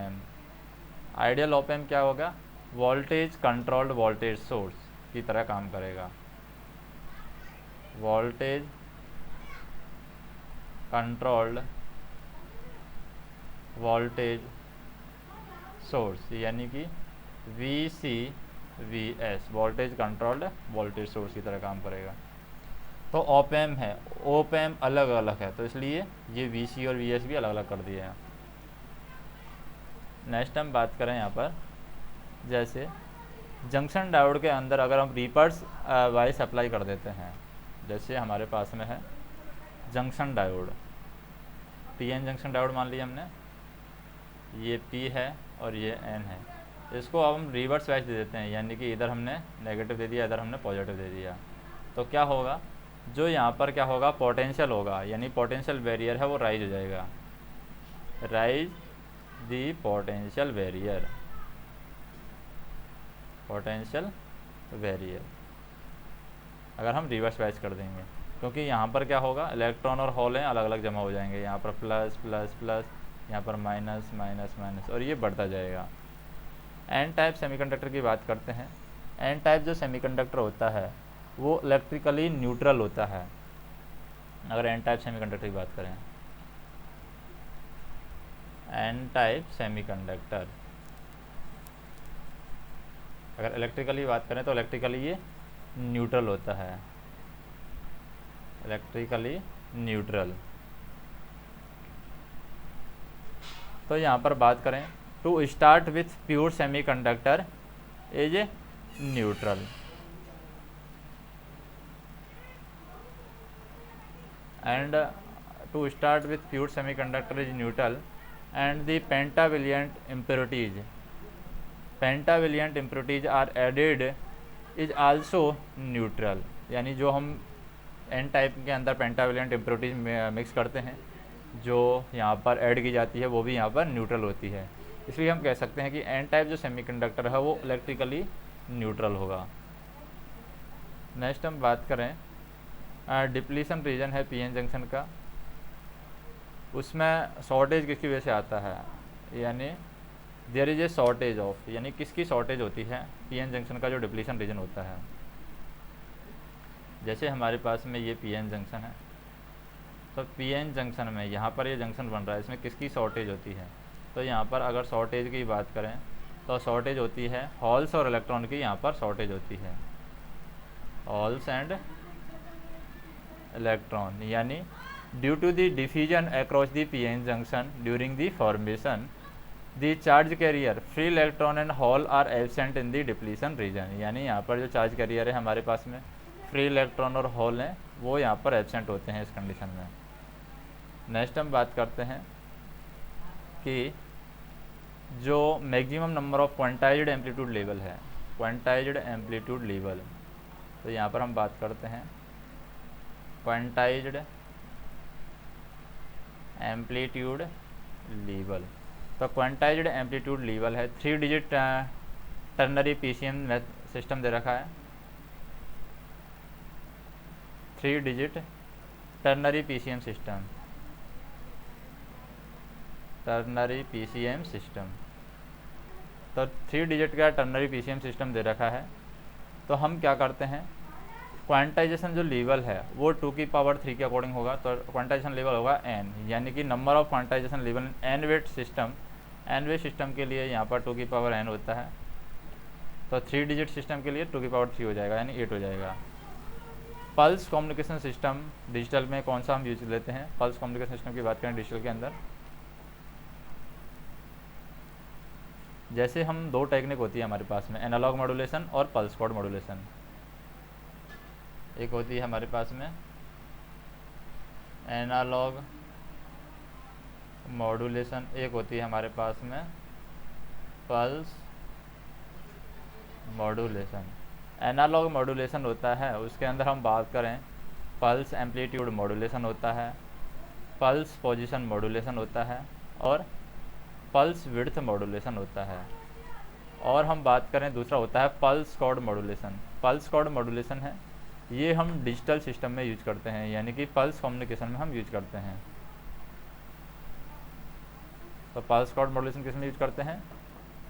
एम्प क्या होगा, वोल्टेज कंट्रोल्ड वोल्टेज सोर्स की तरह काम करेगा, वोल्टेज कंट्रोल्ड वोल्टेज सोर्स, यानी कि VCVS voltage controlled voltage source की तरह काम करेगा। तो ऑप एम्प है, ऑप एम्प अलग अलग है, तो इसलिए ये VC और VS भी अलग अलग कर दिए हैं। नेक्स्ट हम बात करें यहाँ पर, जैसे जंक्शन डायोड के अंदर अगर हम रिवर्स वाइस अप्लाई कर देते हैं, जैसे हमारे पास में है junction diode, PN junction diode मान लिया हमने, ये P है और ये N है, इसको अब हम रिवर्स वाइस दे देते हैं, यानी कि इधर हमने नेगेटिव दे दिया, इधर हमने पॉजिटिव दे दिया, तो क्या होगा, जो यहाँ पर क्या होगा पोटेंशियल होगा, यानी पोटेंशियल बैरियर है वो राइज हो जाएगा, rise the potential barrier, potential barrier अगर हम रिवर्स वाइज कर देंगे, क्योंकि यहाँ पर क्या होगा इलेक्ट्रॉन और होल हैं अलग अलग जमा हो जाएंगे, यहाँ पर प्लस प्लस प्लस, यहाँ पर माइनस माइनस माइनस, और ये बढ़ता जाएगा। एन टाइप सेमीकंडक्टर की बात करते हैं। एन टाइप जो सेमीकंडक्टर होता है वो इलेक्ट्रिकली न्यूट्रल होता है। अगर एन टाइप सेमीकंडक्टर की बात करें, एन टाइप सेमीकंडक्टर अगर इलेक्ट्रिकली बात करें तो इलेक्ट्रिकली ये न्यूट्रल होता है, इलेक्ट्रिकली न्यूट्रल। तो यहाँ पर बात करें to start with pure semiconductor is neutral, and to start with pure semiconductor is neutral and the pentavalent impurities are added is also neutral, यानी जो हम एन टाइप के अंदर पेंटावेलेंट इम्प्योरिटीज मिक्स करते हैं, जो यहाँ पर ऐड की जाती है वो भी यहाँ पर न्यूट्रल होती है। इसलिए हम कह सकते हैं कि एन टाइप जो सेमीकंडक्टर है वो इलेक्ट्रिकली न्यूट्रल होगा। नेक्स्ट हम बात करें डिप्लीशन रीजन है पीएन जंक्शन का, उसमें शॉर्टेज किसकी वजह से आता है, यानी there is a shortage of, यानी किसकी शॉर्टेज होती है पीएन जंक्शन का जो डिप्लीशन रीजन होता है। जैसे हमारे पास में ये पीएन जंक्शन है, तो पीएन जंक्शन में यहाँ पर ये जंक्शन बन रहा है, इसमें किसकी शॉर्टेज होती है, तो यहाँ पर अगर शॉर्टेज की बात करें तो शॉर्टेज होती है हॉल्स और इलेक्ट्रॉन की, यहाँ पर शॉर्टेज होती है हॉल्स एंड इलेक्ट्रॉन, यानी due to the diffusion across the PN junction during the formation the charge carrier free electron and hole are absent in the depletion region, यानी यहाँ पर जो चार्ज कैरियर है हमारे पास में फ्री इलेक्ट्रॉन और hall हैं वो यहाँ पर एब्सेंट होते हैं इस कंडीशन में। नेक्स्ट हम बात करते हैं कि जो maximum number of quantized amplitude level है, क्वांटाइज्ड एम्पलीट्यूड लेवल, तो यहाँ पर हम बात करते हैं क्वांटाइज्ड एम्पलीट्यूड लेवल। तो क्वांटाइज्ड एम्पलीट्यूड लेवल है 3 डिजिट टर्नरी पीसीएम सिस्टम दे रखा है, 3 digit ternary PCM system, ternary PCM system. तो 3 डिजिट का टर्नरी पीसीएम सिस्टम दे रखा है, तो हम क्या करते हैं क्वांटाइजेशन जो लेवल है वो 2 की पावर 3 के अकॉर्डिंग होगा, तो क्वांटाइजेशन लेवल होगा n, यानी कि number of quantization level N bit system, N bit system के लिए यहाँ पर 2 की पावर n होता है, तो 3 डिजिट सिस्टम के लिए 2 की पावर 3 हो जाएगा, यानी 8 हो जाएगा। पल्स कम्युनिकेशन सिस्टम डिजिटल में कौन सा हम यूज लेते हैं, पल्स कम्युनिकेशन सिस्टम की बात करें डिजिटल के अंदर, जैसे हम 2 टेक्निक होती है हमारे पास में, एनालॉग मॉड्यूलेशन और पल्स कोड मॉड्यूलेशन। एक होती है हमारे पास में एनालॉग मॉड्यूलेशन, एक होती है हमारे पास में पल्स मॉड्यूलेशन। एनालॉग मॉड्यूलेशन होता है उसके अंदर हम बात करें पल्स एम्पलीट्यूड मॉड्यूलेशन होता है, पल्स पोजीशन मॉड्यूलेशन होता है और पल्स विड्थ मॉड्यूलेशन होता है। और हम बात करें दूसरा होता है pulse code modulation. Pulse code modulation है ये हम डिजिटल सिस्टम में यूज करते हैं, यानी कि पल्स कम्युनिकेशन में हम यूज करते हैं। तो पल्स कोड मॉड्यूलेशन किस में यूज करते हैं,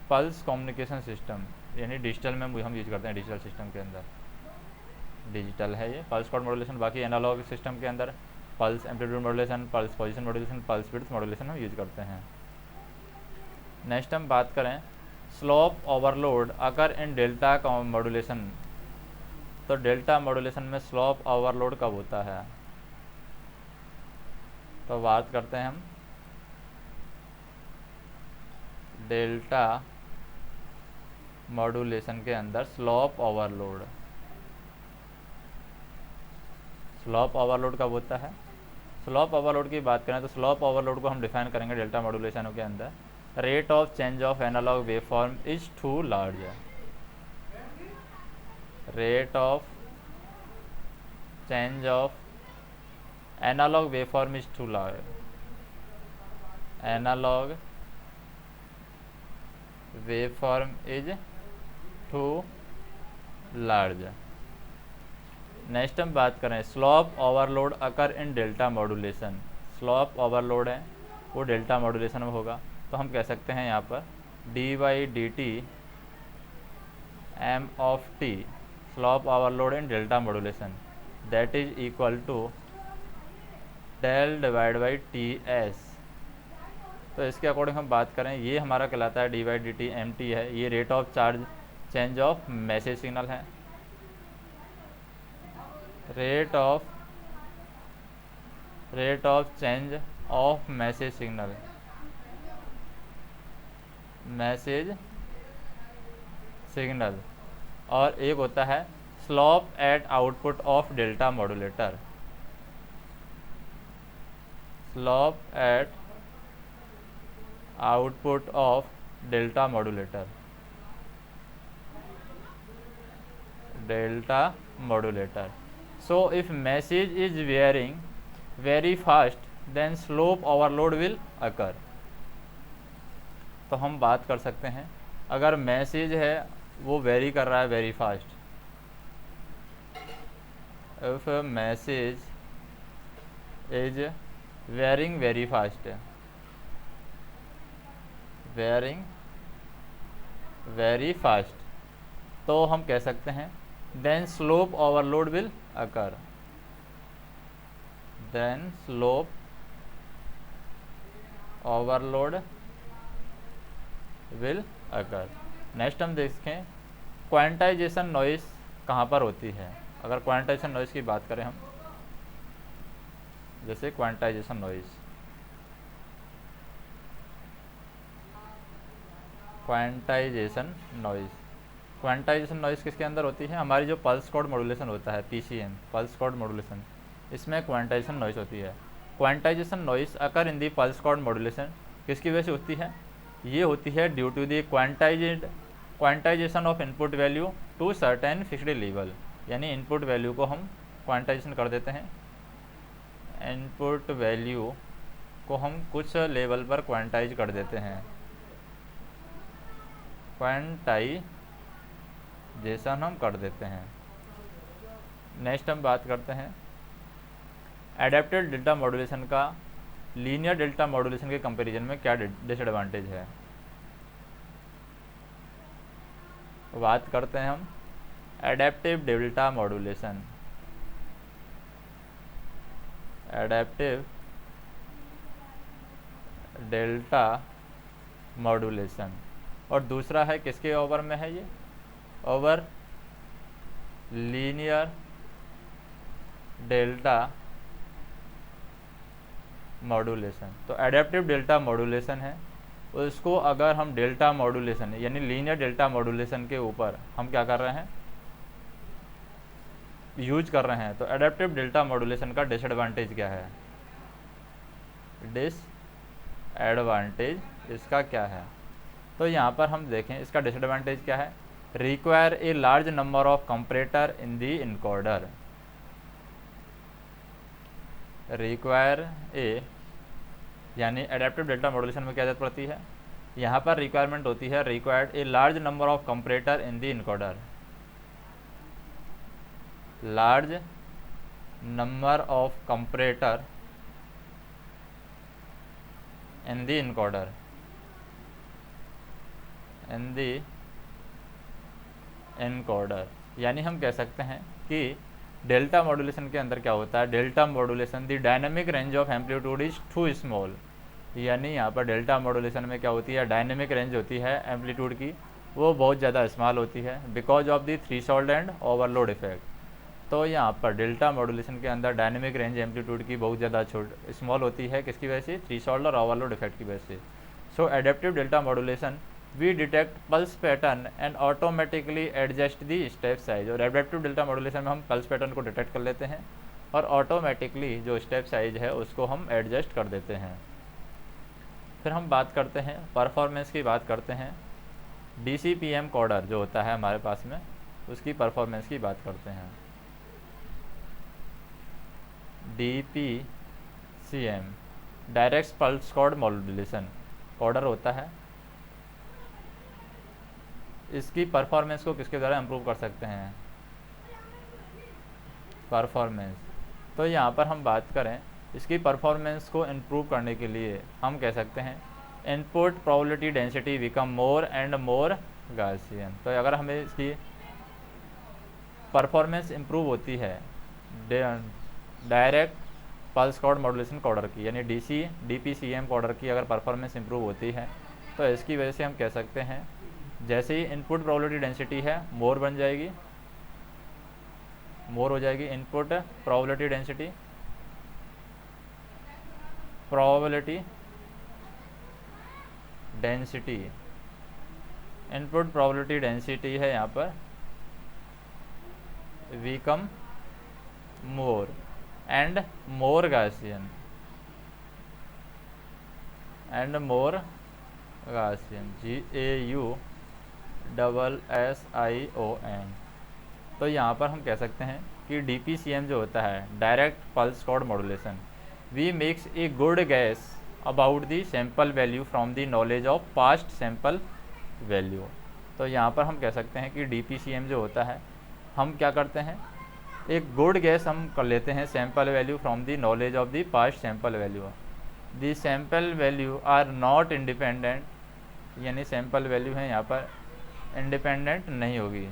पल्स कम्युनिकेशन सिस्टम, यानी डिजिटल में हम यूज करते हैं, डिजिटल सिस्टम के अंदर डिजिटल है ये पल्स कोड मॉड्यूलेशन। बाकी एनालॉग सिस्टम के अंदर pulse amplitude modulation, pulse position modulation, pulse width modulation हम यूज करते हैं। नेक्स्ट हम बात करें स्लोप ओवरलोड अगर इन डेल्टा मॉड्यूलेशन, तो डेल्टा मॉड्यूलेशन में स्लोप ओवरलोड कब होता है, तो बात करते हैं हम डेल्टा मॉड्यूलेशन के अंदर स्लोप ओवरलोड। स्लोप ओवरलोड कब होता है, स्लोप ओवरलोड की बात करें तो स्लोप ओवरलोड को हम डिफाइन करेंगे डेल्टा मॉड्यूलेशन के अंदर, rate of change of analogue waveform is too large, rate of change of analogue waveform is too large, analogue waveform is too large. Next हम बात करें slope overload occur in delta modulation. Slope overload है वो delta modulation में होगा, तो हम कह सकते हैं यहाँ पर dy/dt m of t slope overload in delta modulation that is equal to del/ts। तो इसके अकॉर्डिंग हम बात करें ये हमारा कहलाता है dy/dt mt है, ये rate of charge change of message signal है, rate of change of message signal, message signal. और एक होता है slope at output of delta modulator, slope at output of delta modulator, delta modulator. So if message is varying very fast then slope overload will occur। तो हम बात कर सकते हैं, अगर मैसेज है वो वेरी कर रहा है very fast, if message is varying very fast, varying very fast, तो हम कह सकते हैं then slope overload will occur, then slope overload will occur. Next हम देखें क्वांटाइजेशन नॉइस कहाँ पर होती है। अगर क्वांटाइजेशन नॉइस की बात करें हम, जैसे quantization noise, quantization noise, quantization noise किसके अंदर होती है, हमारी जो पल्स कोड मॉड्यूलेशन होता है पीसीएम, पल्स कोड मॉड्यूलेशन, इसमें क्वांटाइजेशन नॉइस होती है। Quantization noise occur in the pulse code modulation किसकी वजह से होती है, ये होती है due to the quantization of input value to certain fixed level, यानी इनपुट वैल्यू को हम क्वांटाइजेशन कर देते हैं, इनपुट वैल्यू को हम कुछ लेवल पर क्वांटाइज कर देते हैं, क्वांटाइजेशन हम कर देते हैं। नेक्स्ट हम बात करते हैं एडेप्टेड डेल्टा मॉड्यूलेशन का लीनियर डेल्टा मॉड्यूलेशन के कंपैरिजन में क्या डिसएडवांटेज है। बात करते हैं हम adaptive delta modulation, adaptive delta modulation, और दूसरा है किसके ओवर में है, ये ओवर लीनियर डेल्टा मॉड्यूलेशन। तो एडेप्टिव डेल्टा मॉड्यूलेशन है, उसको अगर हम डेल्टा मॉड्यूलेशन यानी लीनियर डेल्टा मॉड्यूलेशन के ऊपर हम क्या कर रहे हैं, यूज कर रहे हैं, तो एडेप्टिव डेल्टा मॉड्यूलेशन का डिसएडवांटेज क्या है, डिसएडवांटेज इसका क्या है, तो यहाँ पर हम देखें इसका डिसएडवांटेज क्या है, require a large number of comparator in the encoder, require a यानी एडेप्टिव डेल्टा मॉड्यूलेशन में क्या जरूरत पड़ती है, यहाँ पर रिक्वायरमेंट होती है required a large number of comparator in the encoder, large number of comparator in the encoder, in the encoder, यानी हम कह सकते हैं कि डेल्टा मॉड्यूलेशन के अंदर क्या होता है, delta modulation the dynamic range of amplitude is too small, यानी यहाँ पर डेल्टा मॉड्यूलेशन में क्या होती है, डायनेमिक रेंज होती है एम्पलीट्यूड की वो बहुत ज़्यादा स्मॉल होती है because of the threshold and overload effect. तो यहाँ पर डेल्टा मॉड्यूलेशन के अंदर डायनेमिक रेंज एम्पलीट्यूड की बहुत ज़्यादा स्मॉल होती है, किसकी वजह से, थ्रेशोल्ड और ओवरलोड इफेक्ट की वजह से। So adaptive delta modulation we detect pulse pattern and automatically adjust the step size, और एडेप्टिव डेल्टा मॉड्यूलेशन में हम पल्स पैटर्न को डिटेक्ट कर लेते हैं और ऑटोमेटिकली जो स्टेप साइज है उसको हम एडजस्ट कर देते हैं। फिर हम बात करते हैं परफॉर्मेंस की, बात करते हैं DCPM कोडर जो होता है हमारे पास में, उसकी परफॉर्मेंस की बात करते हैं। DPCM direct pulse code modulation coder होता है, इसकी परफॉर्मेंस को किसके द्वारा इम्प्रूव कर सकते हैं, परफॉर्मेंस। तो यहाँ पर हम बात करें इसकी परफॉर्मेंस को इम्प्रूव करने के लिए हम कह सकते हैं input probability density become more and more Gaussian. तो अगर हमें इसकी परफॉर्मेंस इम्प्रूव होती है direct pulse code modulation coder की, यानी DPCM कोडर की अगर परफॉर्मेंस इम्प्रूव होती है तो इसकी वजह से हम कह सकते हैं जैसे ही इनपुट प्रोबेबिलिटी डेंसिटी है मोर बन जाएगी, मोर हो जाएगी input probability density, probability density, input probability density है यहाँ पर become more and more Gaussian, and more Gaussian, GAUSSION। तो यहाँ पर हम कह सकते हैं कि DPCM जो होता है direct pulse code modulation we makes a good guess about the sample value from the knowledge of past sample value. तो यहाँ पर हम कह सकते हैं कि DPCM जो होता है, हम क्या करते हैं, एक गुड गैस हम कर लेते हैं sample value from the knowledge of the past sample value. The sample value are not independent, यानी सैम्पल वैल्यू है यहाँ पर इंडिपेंडेंट नहीं होगी।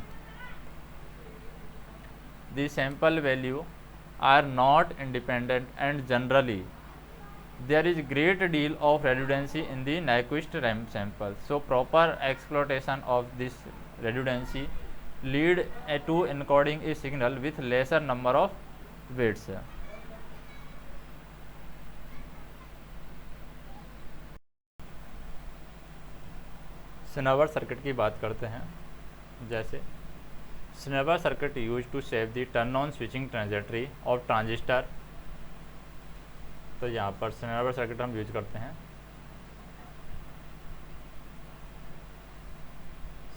The sample value are not independent and generally there is great deal of redundancy in the Nyquist sample. So proper exploitation of this redundancy lead to encoding a signal with lesser number of bits. Snubber circuit की बात करते हैं। जैसे snubber circuit use to save the turn on switching trajectory of transistor. तो यहाँ पर स्नेवर circuit हम use करते हैं।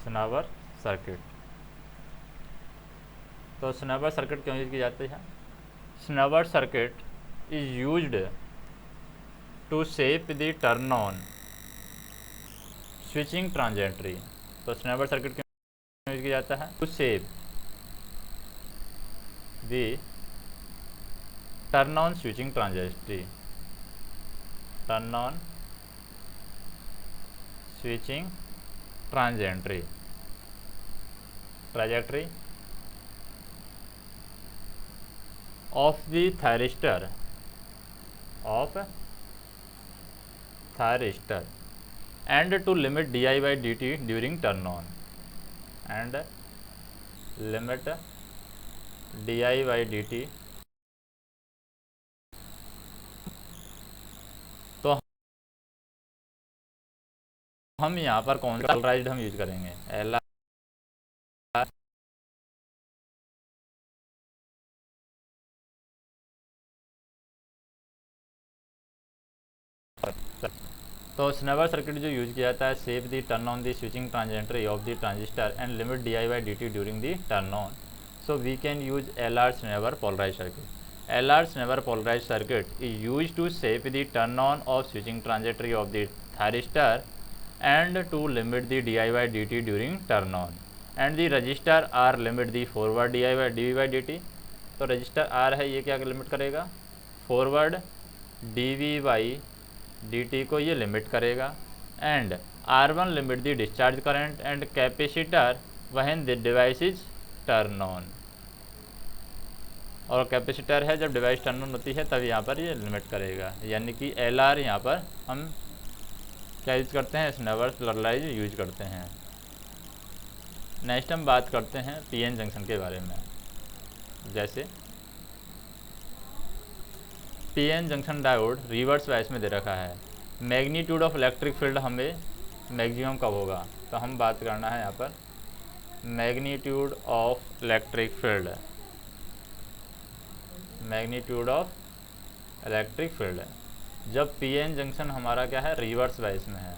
स्नेवर सर्किट, तो स्नेवर सर्किट क्यों यूज की जाती है? Snubber circuit is used to save the turn on switching trajectory. तो स्नेवर सर्किट क्यों यूज किया जाता है? To save the turn on switching trajectory, turn on switching trajectory of the thyristor and to limit di by dt during turn on, and limit di by dt। तो हम यहाँ पर कौन सा पोलराइज्ड हम यूज करेंगे? LR तो snubber circuit जो यूज किया जाता है, save the turn on the switching trajectory of the transistor and limit di by dt during the turn on. So we can use LR snubber polarized circuit. LR snubber polarized circuit is use to save the turn on off switching trajectory of the thyristor and to limit the di by dt during turn on, and the resistor R limit the forward dv by dt। तो register R है, ये क्या limit करेगा? Forward dv by dt को ये limit करेगा। And R1 limit the discharge current and capacitor when the device is turn on. और capacitor है, जब डिवाइस टर्न ऑन होती है तब यहाँ पर ये लिमिट करेगा, यानी कि LR यहाँ पर हम क्या यूज करते हैं? स्नेवर पोलराइज यूज करते हैं। नेक्स्ट हम बात करते हैं PN जंक्शन के बारे में। जैसे PN junction diode reverse bias में दे रखा है। मैग्नीट्यूड ऑफ इलेक्ट्रिक फील्ड हमें मैक्सिमम कब होगा? तो हम बात करना है यहाँ पर magnitude of electric field, magnitude of electric field जब PN जंक्शन हमारा क्या है? रिवर्स बायस में है,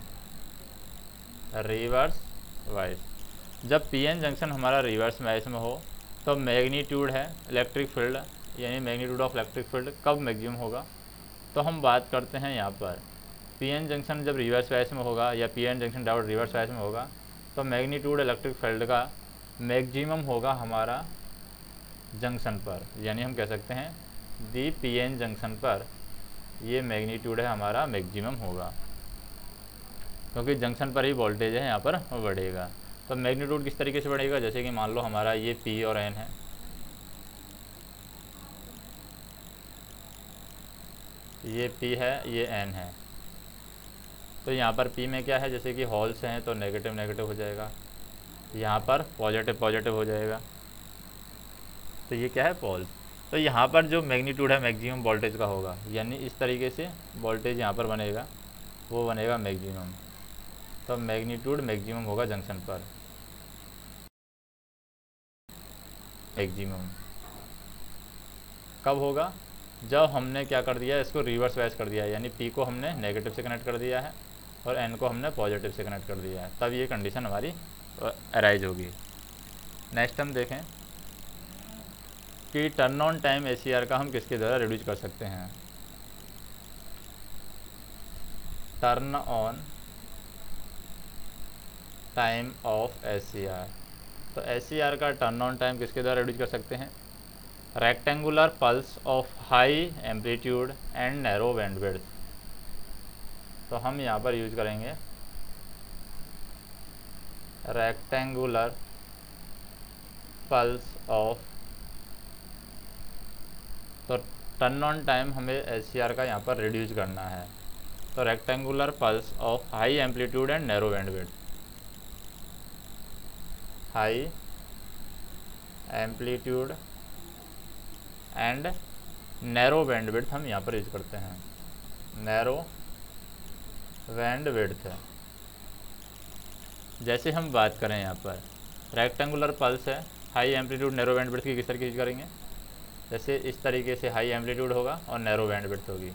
रिवर्स बायस। जब PN जंक्शन हमारा रिवर्स बायस में हो तो मैग्नीट्यूड है इलेक्ट्रिक फील्ड, यानी मैग्नीट्यूड ऑफ इलेक्ट्रिक फील्ड कब मैक्सिमम होगा? तो हम बात करते हैं यहाँ पर PN जंक्शन जब रिवर्स बायस में होगा या PN junction diode reverse bias में होगा तो मैग्नीट्यूड इलेक्ट्रिक फील्ड का मैक्सिमम होगा हमारा जंक्शन पर, यानी हम कह सकते हैं दी PN जंक्शन पर ये मैग्नीट्यूड है हमारा मैक्सिमम होगा, क्योंकि जंक्शन पर ही वोल्टेज है यहाँ पर बढ़ेगा। तो मैग्नीट्यूड किस तरीके से बढ़ेगा? जैसे कि मान लो हमारा ये P और N है, ये P है, ये N है। तो यहाँ पर P में क्या है? जैसे कि होल्स हैं तो नेगेटिव नेगेटिव हो जाएगा, यहाँ पर पॉजिटिव पॉजिटिव हो जाएगा। तो ये क्या है? पोल्स। तो यहाँ पर जो मैग्नीट्यूड है मैक्सिमम वोल्टेज का होगा, यानी इस तरीके से वोल्टेज यहाँ पर बनेगा, वो बनेगा मैक्सिमम। तो मैग्नीट्यूड मैक्सिमम होगा जंक्शन पर, मैक्सिमम कब होगा? जब हमने क्या कर दिया, इसको रिवर्स बायस कर दिया है, यानी P को हमने नेगेटिव से कनेक्ट कर दिया है और N को हमने पॉजिटिव से कनेक्ट कर दिया है, तब ये कंडीशन हमारी अराइज होगी। नेक्स्ट हम देखें कि टर्न ऑन टाइम ACR का हम किसके द्वारा रिड्यूस कर सकते हैं। Turn on time of SCR। तो SCR का टर्न ऑन टाइम किसके द्वारा रिड्यूस कर सकते हैं? Rectangular pulse of high amplitude and narrow bandwidth. तो हम यहाँ पर यूज करेंगे रेक्टेंगुलर पल्स ऑफ। तो टर्न ऑन टाइम हमें SCR का यहाँ पर रिड्यूस करना है। तो rectangular pulse of high amplitude and narrow bandwidth, high amplitude and narrow bandwidth हम यहाँ पर यूज करते हैं। नैरो बैंडविड्थ, जैसे हम बात करें यहाँ पर रेक्टेंगुलर पल्स है, हाई एम्पलीट्यूड नैरो बैंडविड्थ की किस तरीके यूज करेंगे? जैसे इस तरीके से हाई एम्पलीट्यूड होगा और नैरो बैंडविड्थ होगी।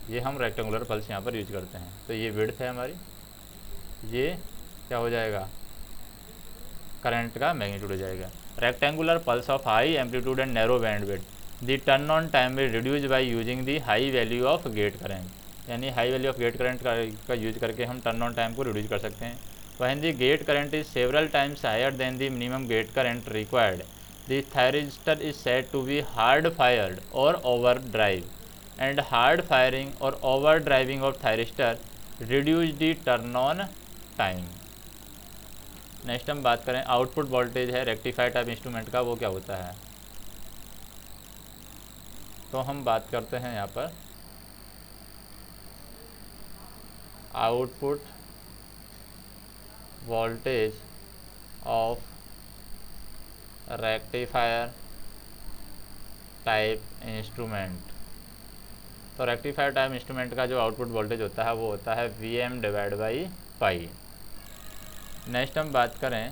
ये हम रेक्टेंगुलर पल्स यहाँ पर यूज करते हैं। तो ये विड्थ है हमारी, ये क्या हो जाएगा? करंट का मैग्नीट्यूड हो जाएगा। Rectangular pulse of high amplitude and narrow bandwidth the turn on time will reduce by using the high value of gate current. यानी high value of gate current का यूज करके हम टर्न ऑन टाइम को reduce कर सकते हैं। When the gate current is several times higher than the minimum gate current required, the thyristor is said to be hard fired और over drive, and hard firing और over driving of thyristor reduce the turn on time. Next हम बात करें output voltage है rectifier type instrument का, वो क्या होता है? तो हम बात करते हैं यहाँ पर output voltage of rectifier type instrument. तो रेक्टिफायर टाइप इंस्ट्रूमेंट का जो आउटपुट वोल्टेज होता है वो होता है VM divide by pi. Next हम बात करें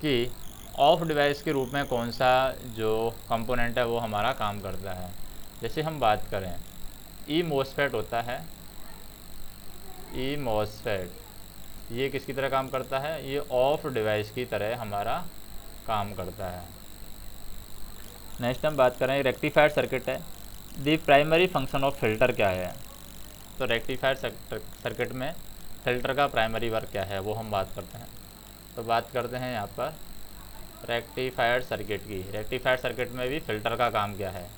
कि ऑफ डिवाइस के रूप में कौन सा जो कंपोनेंट है वो हमारा काम करता है। जैसे हम बात करें ई मोसफेट होता है, ई मोसफेट ये किसकी तरह काम करता है? ये ऑफ डिवाइस की तरह हमारा काम करता है। नेक्स्ट हम बात करें रेक्टिफायर सर्किट है, the primary function of filter क्या है? तो रेक्टिफायर सर्किट में फिल्टर का प्राइमरी वर्क क्या है वो हम बात करते हैं। तो बात करते हैं यहाँ पर रेक्टिफायर सर्किट की। रेक्टिफायर सर्किट में भी फिल्टर का काम क्या है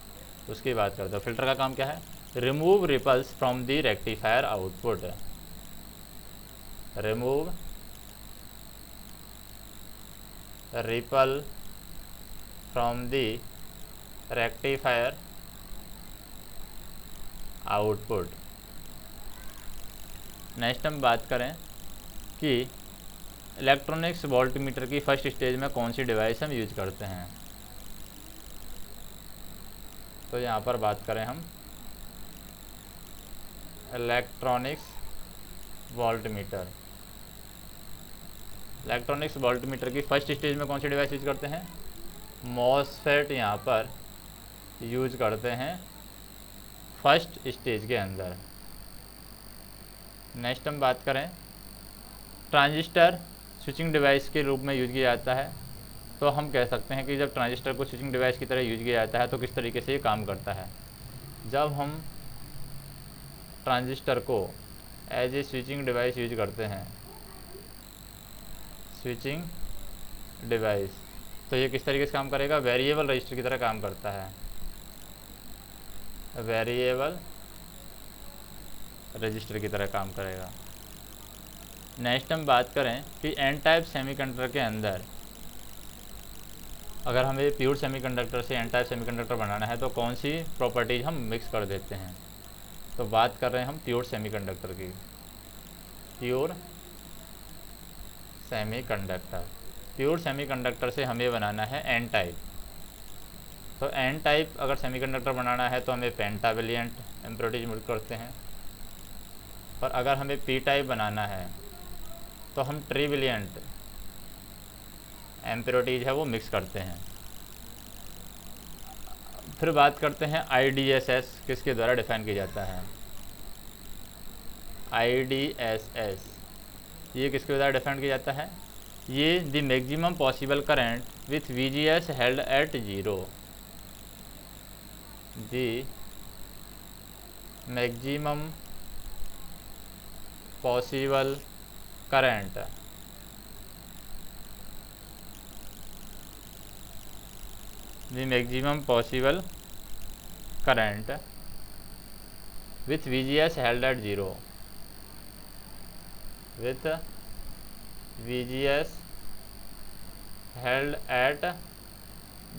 उसकी बात करते हैं। फिल्टर का काम क्या है? Remove ripples from the rectifier output, remove ripple from the rectifier output. Next हम बात करें कि इलेक्ट्रॉनिक्स वोल्टमीटर की फर्स्ट स्टेज में कौन सी डिवाइस हम यूज करते हैं। तो यहाँ पर बात करें हम इलेक्ट्रॉनिक्स वोल्टमीटर। इलेक्ट्रॉनिक्स वोल्टमीटर की फर्स्ट स्टेज में कौन सी डिवाइस यूज करते हैं? मॉसफेट यहाँ पर यूज करते हैं फर्स्ट स्टेज के अंदर। नेक्स्ट हम बात करें ट्रांजिस्टर स्विचिंग डिवाइस के रूप में यूज किया जाता है। तो हम कह सकते हैं कि जब ट्रांजिस्टर को स्विचिंग डिवाइस की तरह यूज किया जाता है तो किस तरीके से ये काम करता है। जब हम ट्रांजिस्टर को as a switching device use करते हैं, स्विचिंग डिवाइस, तो ये किस तरीके से काम करेगा? वेरिएबल रजिस्टर की तरह काम करता है, वेरिएबल रजिस्टर की तरह काम करेगा। नेक्स्ट हम बात करें कि एन टाइप सेमीकंडक्टर के अंदर अगर हमें प्योर सेमीकंडक्टर से एन टाइप सेमीकंडक्टर बनाना है तो कौन सी प्रॉपर्टीज हम मिक्स कर देते हैं। तो बात कर रहे हैं हम प्योर सेमीकंडक्टर की, प्योर सेमीकंडक्टर। प्योर सेमीकंडक्टर से हमें बनाना है एन टाइप। तो एन टाइप अगर सेमीकंडक्टर बनाना है तो हमें पेंटावेलिएंट इम्प्योरिटीज मिक्स करते हैं, और अगर हमें पी टाइप बनाना है तो हम ट्रिविलिएंट इम्प्योरिटीज है वो मिक्स करते हैं। फिर बात करते हैं IDSS किसके द्वारा डिफाइन किया जाता है। IDSS ये किसके द्वारा डिफाइन किया जाता है? ये the maximum possible current with VGS held at 0, the maximum possible current the maximum possible current with VGS held at 0 with VGS held at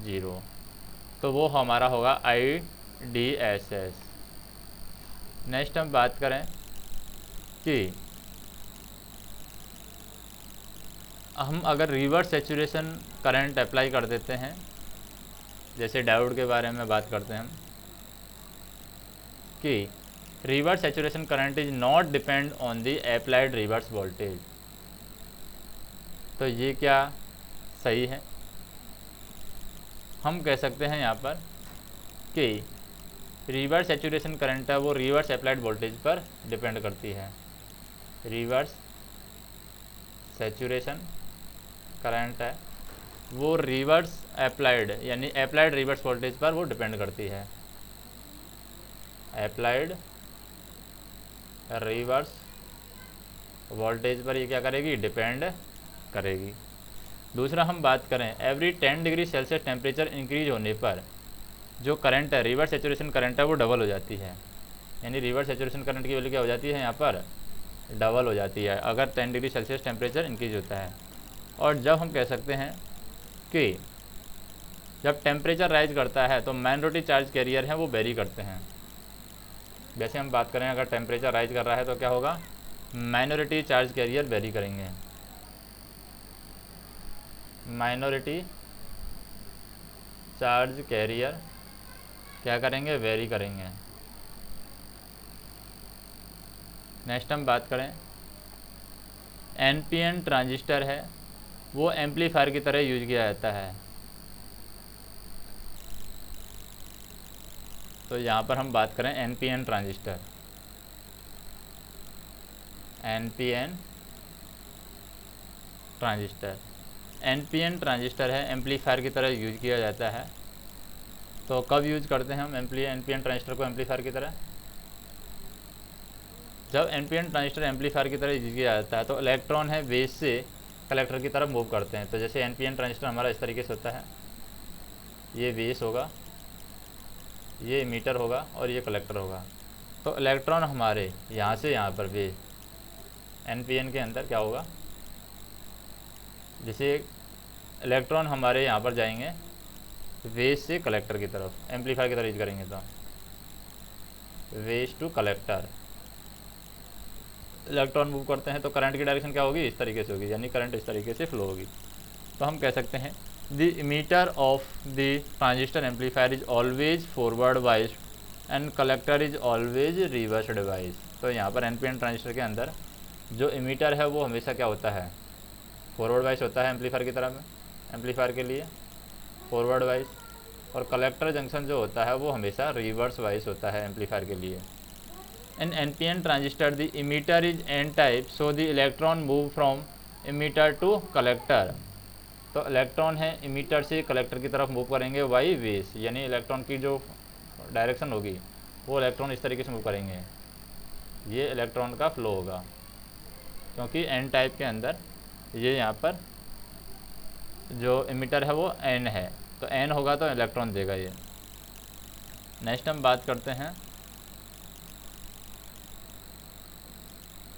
0, तो वो हमारा होगा IDSS। नेक्स्ट हम बात करें कि हम अगर रिवर्स सैचुरेशन करंट अप्लाई कर देते हैं, जैसे डायोड के बारे में बात करते हैं हम कि reverse saturation current is not depend on the applied reverse voltage, तो ये क्या सही है? हम कह सकते हैं यहाँ पर कि रिवर्स सैचुरेशन करंट है वो रिवर्स अप्लाइड वोल्टेज पर डिपेंड करती है। रिवर्स सैचुरेशन करंट है वो रिवर्स अप्लाइड यानी अप्लाइड रिवर्स वोल्टेज पर वो डिपेंड करती है। अप्लाइड रिवर्स वोल्टेज पर ये क्या करेगी? डिपेंड करेगी। दूसरा हम बात करें, every 10 degree Celsius temperature increase होने पर जो करंट है रिवर्स सैचुरेशन करंट है वो डबल हो जाती है। यानी रिवर्स सैचुरेशन करंट की वैल्यू क्या हो जाती है? यहाँ पर डबल हो जाती है अगर 10 डिग्री सेल्सियस टेम्परेचर इंक्रीज होता है। और जब हम कह सकते हैं कि जब टेम्परेचर राइज करता है तो माइनॉरिटी चार्ज कैरियर हैं वो वेरी करते हैं। जैसे हम बात करें अगर टेम्परेचर राइज कर रहा है तो क्या होगा? माइनॉरिटी चार्ज कैरियर वेरी करेंगे। माइनॉरिटी चार्ज कैरियर क्या करेंगे? वेरी करेंगे। नेक्स्ट हम बात करें, एनपीएन ट्रांजिस्टर है वो एम्पलीफायर की तरह यूज किया जाता है। तो यहाँ पर हम बात करें NPN transistor, NPN transistor, NPN transistor है एम्पलीफायर की तरह यूज किया जाता है। तो कब यूज करते हैं हम एनपीएन ट्रांजिस्टर को एम्पलीफायर की तरह? जब एनपीएन ट्रांजिस्टर एम्पलीफायर की तरह यूज किया जाता है तो इलेक्ट्रॉन है बेस से कलेक्टर की तरफ मूव करते हैं। तो जैसे एनपीएन ट्रांजिस्टर हमारा इस तरीके से होता है, ये बेस होगा, ये इमीटर होगा और ये कलेक्टर होगा। तो इलेक्ट्रॉन हमारे यहाँ से यहाँ पर बेस एनपीएन के अंदर क्या होगा? जैसे इलेक्ट्रॉन हमारे यहाँ पर जाएंगे बेस से कलेक्टर की तरफ, एम्पलीफायर की तरफ यूज करेंगे तो base to collector electron move करते हैं तो करंट की डायरेक्शन क्या होगी? इस तरीके से होगी, यानी करंट इस तरीके से फ्लो होगी। तो हम कह सकते हैं the emitter of the transistor amplifier is always forward wise and collector is always reverse bias. तो यहाँ पर एनपीएन ट्रांजिस्टर के अंदर जो इमीटर है वो हमेशा क्या होता है? फॉरवर्ड वाइज होता है एम्पलीफायर की तरफ, एम्पलीफायर के लिए फॉरवर्ड वाइज, और कलेक्टर जंक्शन जो होता है वो हमेशा रिवर्स वाइज होता है एम्पलीफायर के लिए। In NPN transistor the emitter is N type so the electron move from emitter to collector. तो इलेक्ट्रॉन है इमीटर से कलेक्टर की तरफ मूव करेंगे वाई वेस, यानी इलेक्ट्रॉन की जो डायरेक्शन होगी वो इलेक्ट्रॉन इस तरीके से मूव करेंगे, ये इलेक्ट्रॉन का फ्लो होगा क्योंकि एन टाइप के अंदर ये यहाँ पर जो इमीटर है वो एन है, तो एन होगा तो इलेक्ट्रॉन देगा ये। नेक्स्ट हम बात करते हैं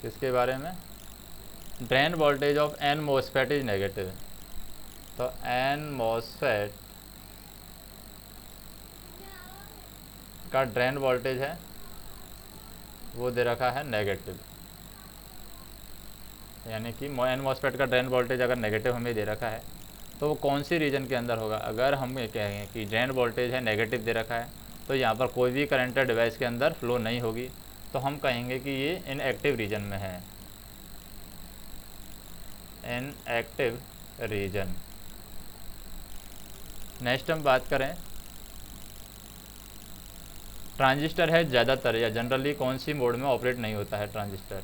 किसके बारे में? Drain voltage of N MOSFET is negative. तो एन मॉसफेट का ड्रेन वोल्टेज है वो दे रखा है नेगेटिव, यानी कि एन मॉसफेट का ड्रेन वोल्टेज अगर नेगेटिव हमें दे रखा है तो वो कौन सी रीजन के अंदर होगा? अगर हम ये कहेंगे कि ड्रेन वोल्टेज है नेगेटिव दे रखा है तो यहाँ पर कोई भी करंट डिवाइस के अंदर फ्लो नहीं होगी, तो हम कहेंगे कि ये इनएक्टिव रीजन में है, इनएक्टिव रीजन। नेक्स्ट हम बात करें ट्रांजिस्टर है ज़्यादातर या जनरली कौन सी मोड में ऑपरेट नहीं होता है ट्रांजिस्टर?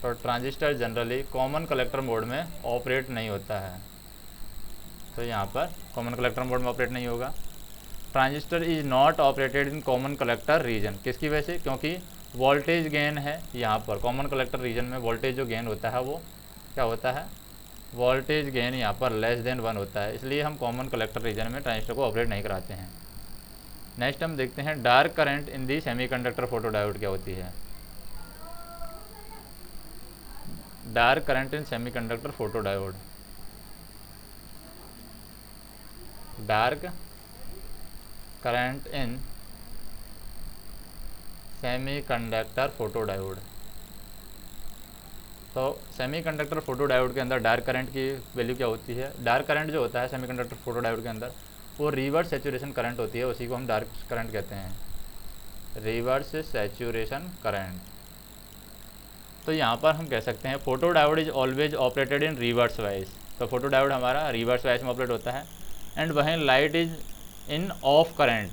तो transistor generally common collector mode में ऑपरेट नहीं होता है, तो यहाँ पर कॉमन कलेक्टर मोड में ऑपरेट नहीं होगा। Transistor is not operated in common collector region, किसकी वजह से? क्योंकि वोल्टेज गेन है यहाँ पर कॉमन कलेक्टर रीजन में वोल्टेज जो गेन होता है वो क्या होता है, वोल्टेज गेन यहाँ पर लेस देन 1 होता है, इसलिए हम कॉमन कलेक्टर रीजन में ट्रांजिस्टर को ऑपरेट नहीं कराते हैं। नेक्स्ट हम देखते हैं dark current in the semiconductor photodiode क्या होती है। Dark current in semiconductor photodiode, dark current in semiconductor photodiode. तो सेमीकंडक्टर फोटोडायोड के अंदर डार्क करंट की वैल्यू क्या होती है, डार्क करंट जो होता है सेमीकंडक्टर फोटोडायोड के अंदर वो रिवर्स सैचुरेशन करंट होती है, उसी को हम डार्क करंट कहते हैं, रिवर्स सैचुरेशन करंट। तो यहाँ पर हम कह सकते हैं photodiode is always operated in reverse bias, तो फोटोडायोड हमारा रिवर्स वाइज में ऑपरेट होता है। एंड वहीं light is in off current,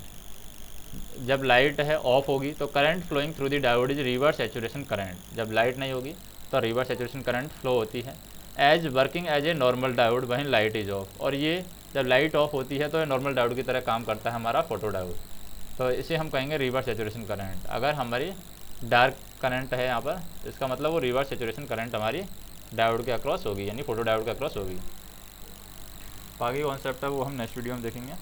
जब लाइट है ऑफ होगी तो current flowing through the diode is reverse saturation current, जब लाइट नहीं होगी तो रिवर्स सैचुरेशन करंट फ्लो होती है। As working as a normal diode वहीं लाइट इज ऑफ, और ये जब लाइट ऑफ होती है तो ये नॉर्मल डायोड की तरह काम करता है हमारा फोटोडायोड, तो इसे हम कहेंगे रिवर्स सैचुरेशन करंट। अगर हमारी डार्क करंट है यहाँ पर, इसका मतलब वो रिवर्स सैचुरेशन करंट हमारी डायोड के अक्रॉस होगी, यानी फोटोडायोड के अक्रॉस होगी। बाकी कॉन्सेप्ट है वो हम नेक्स्ट वीडियो में देखेंगे।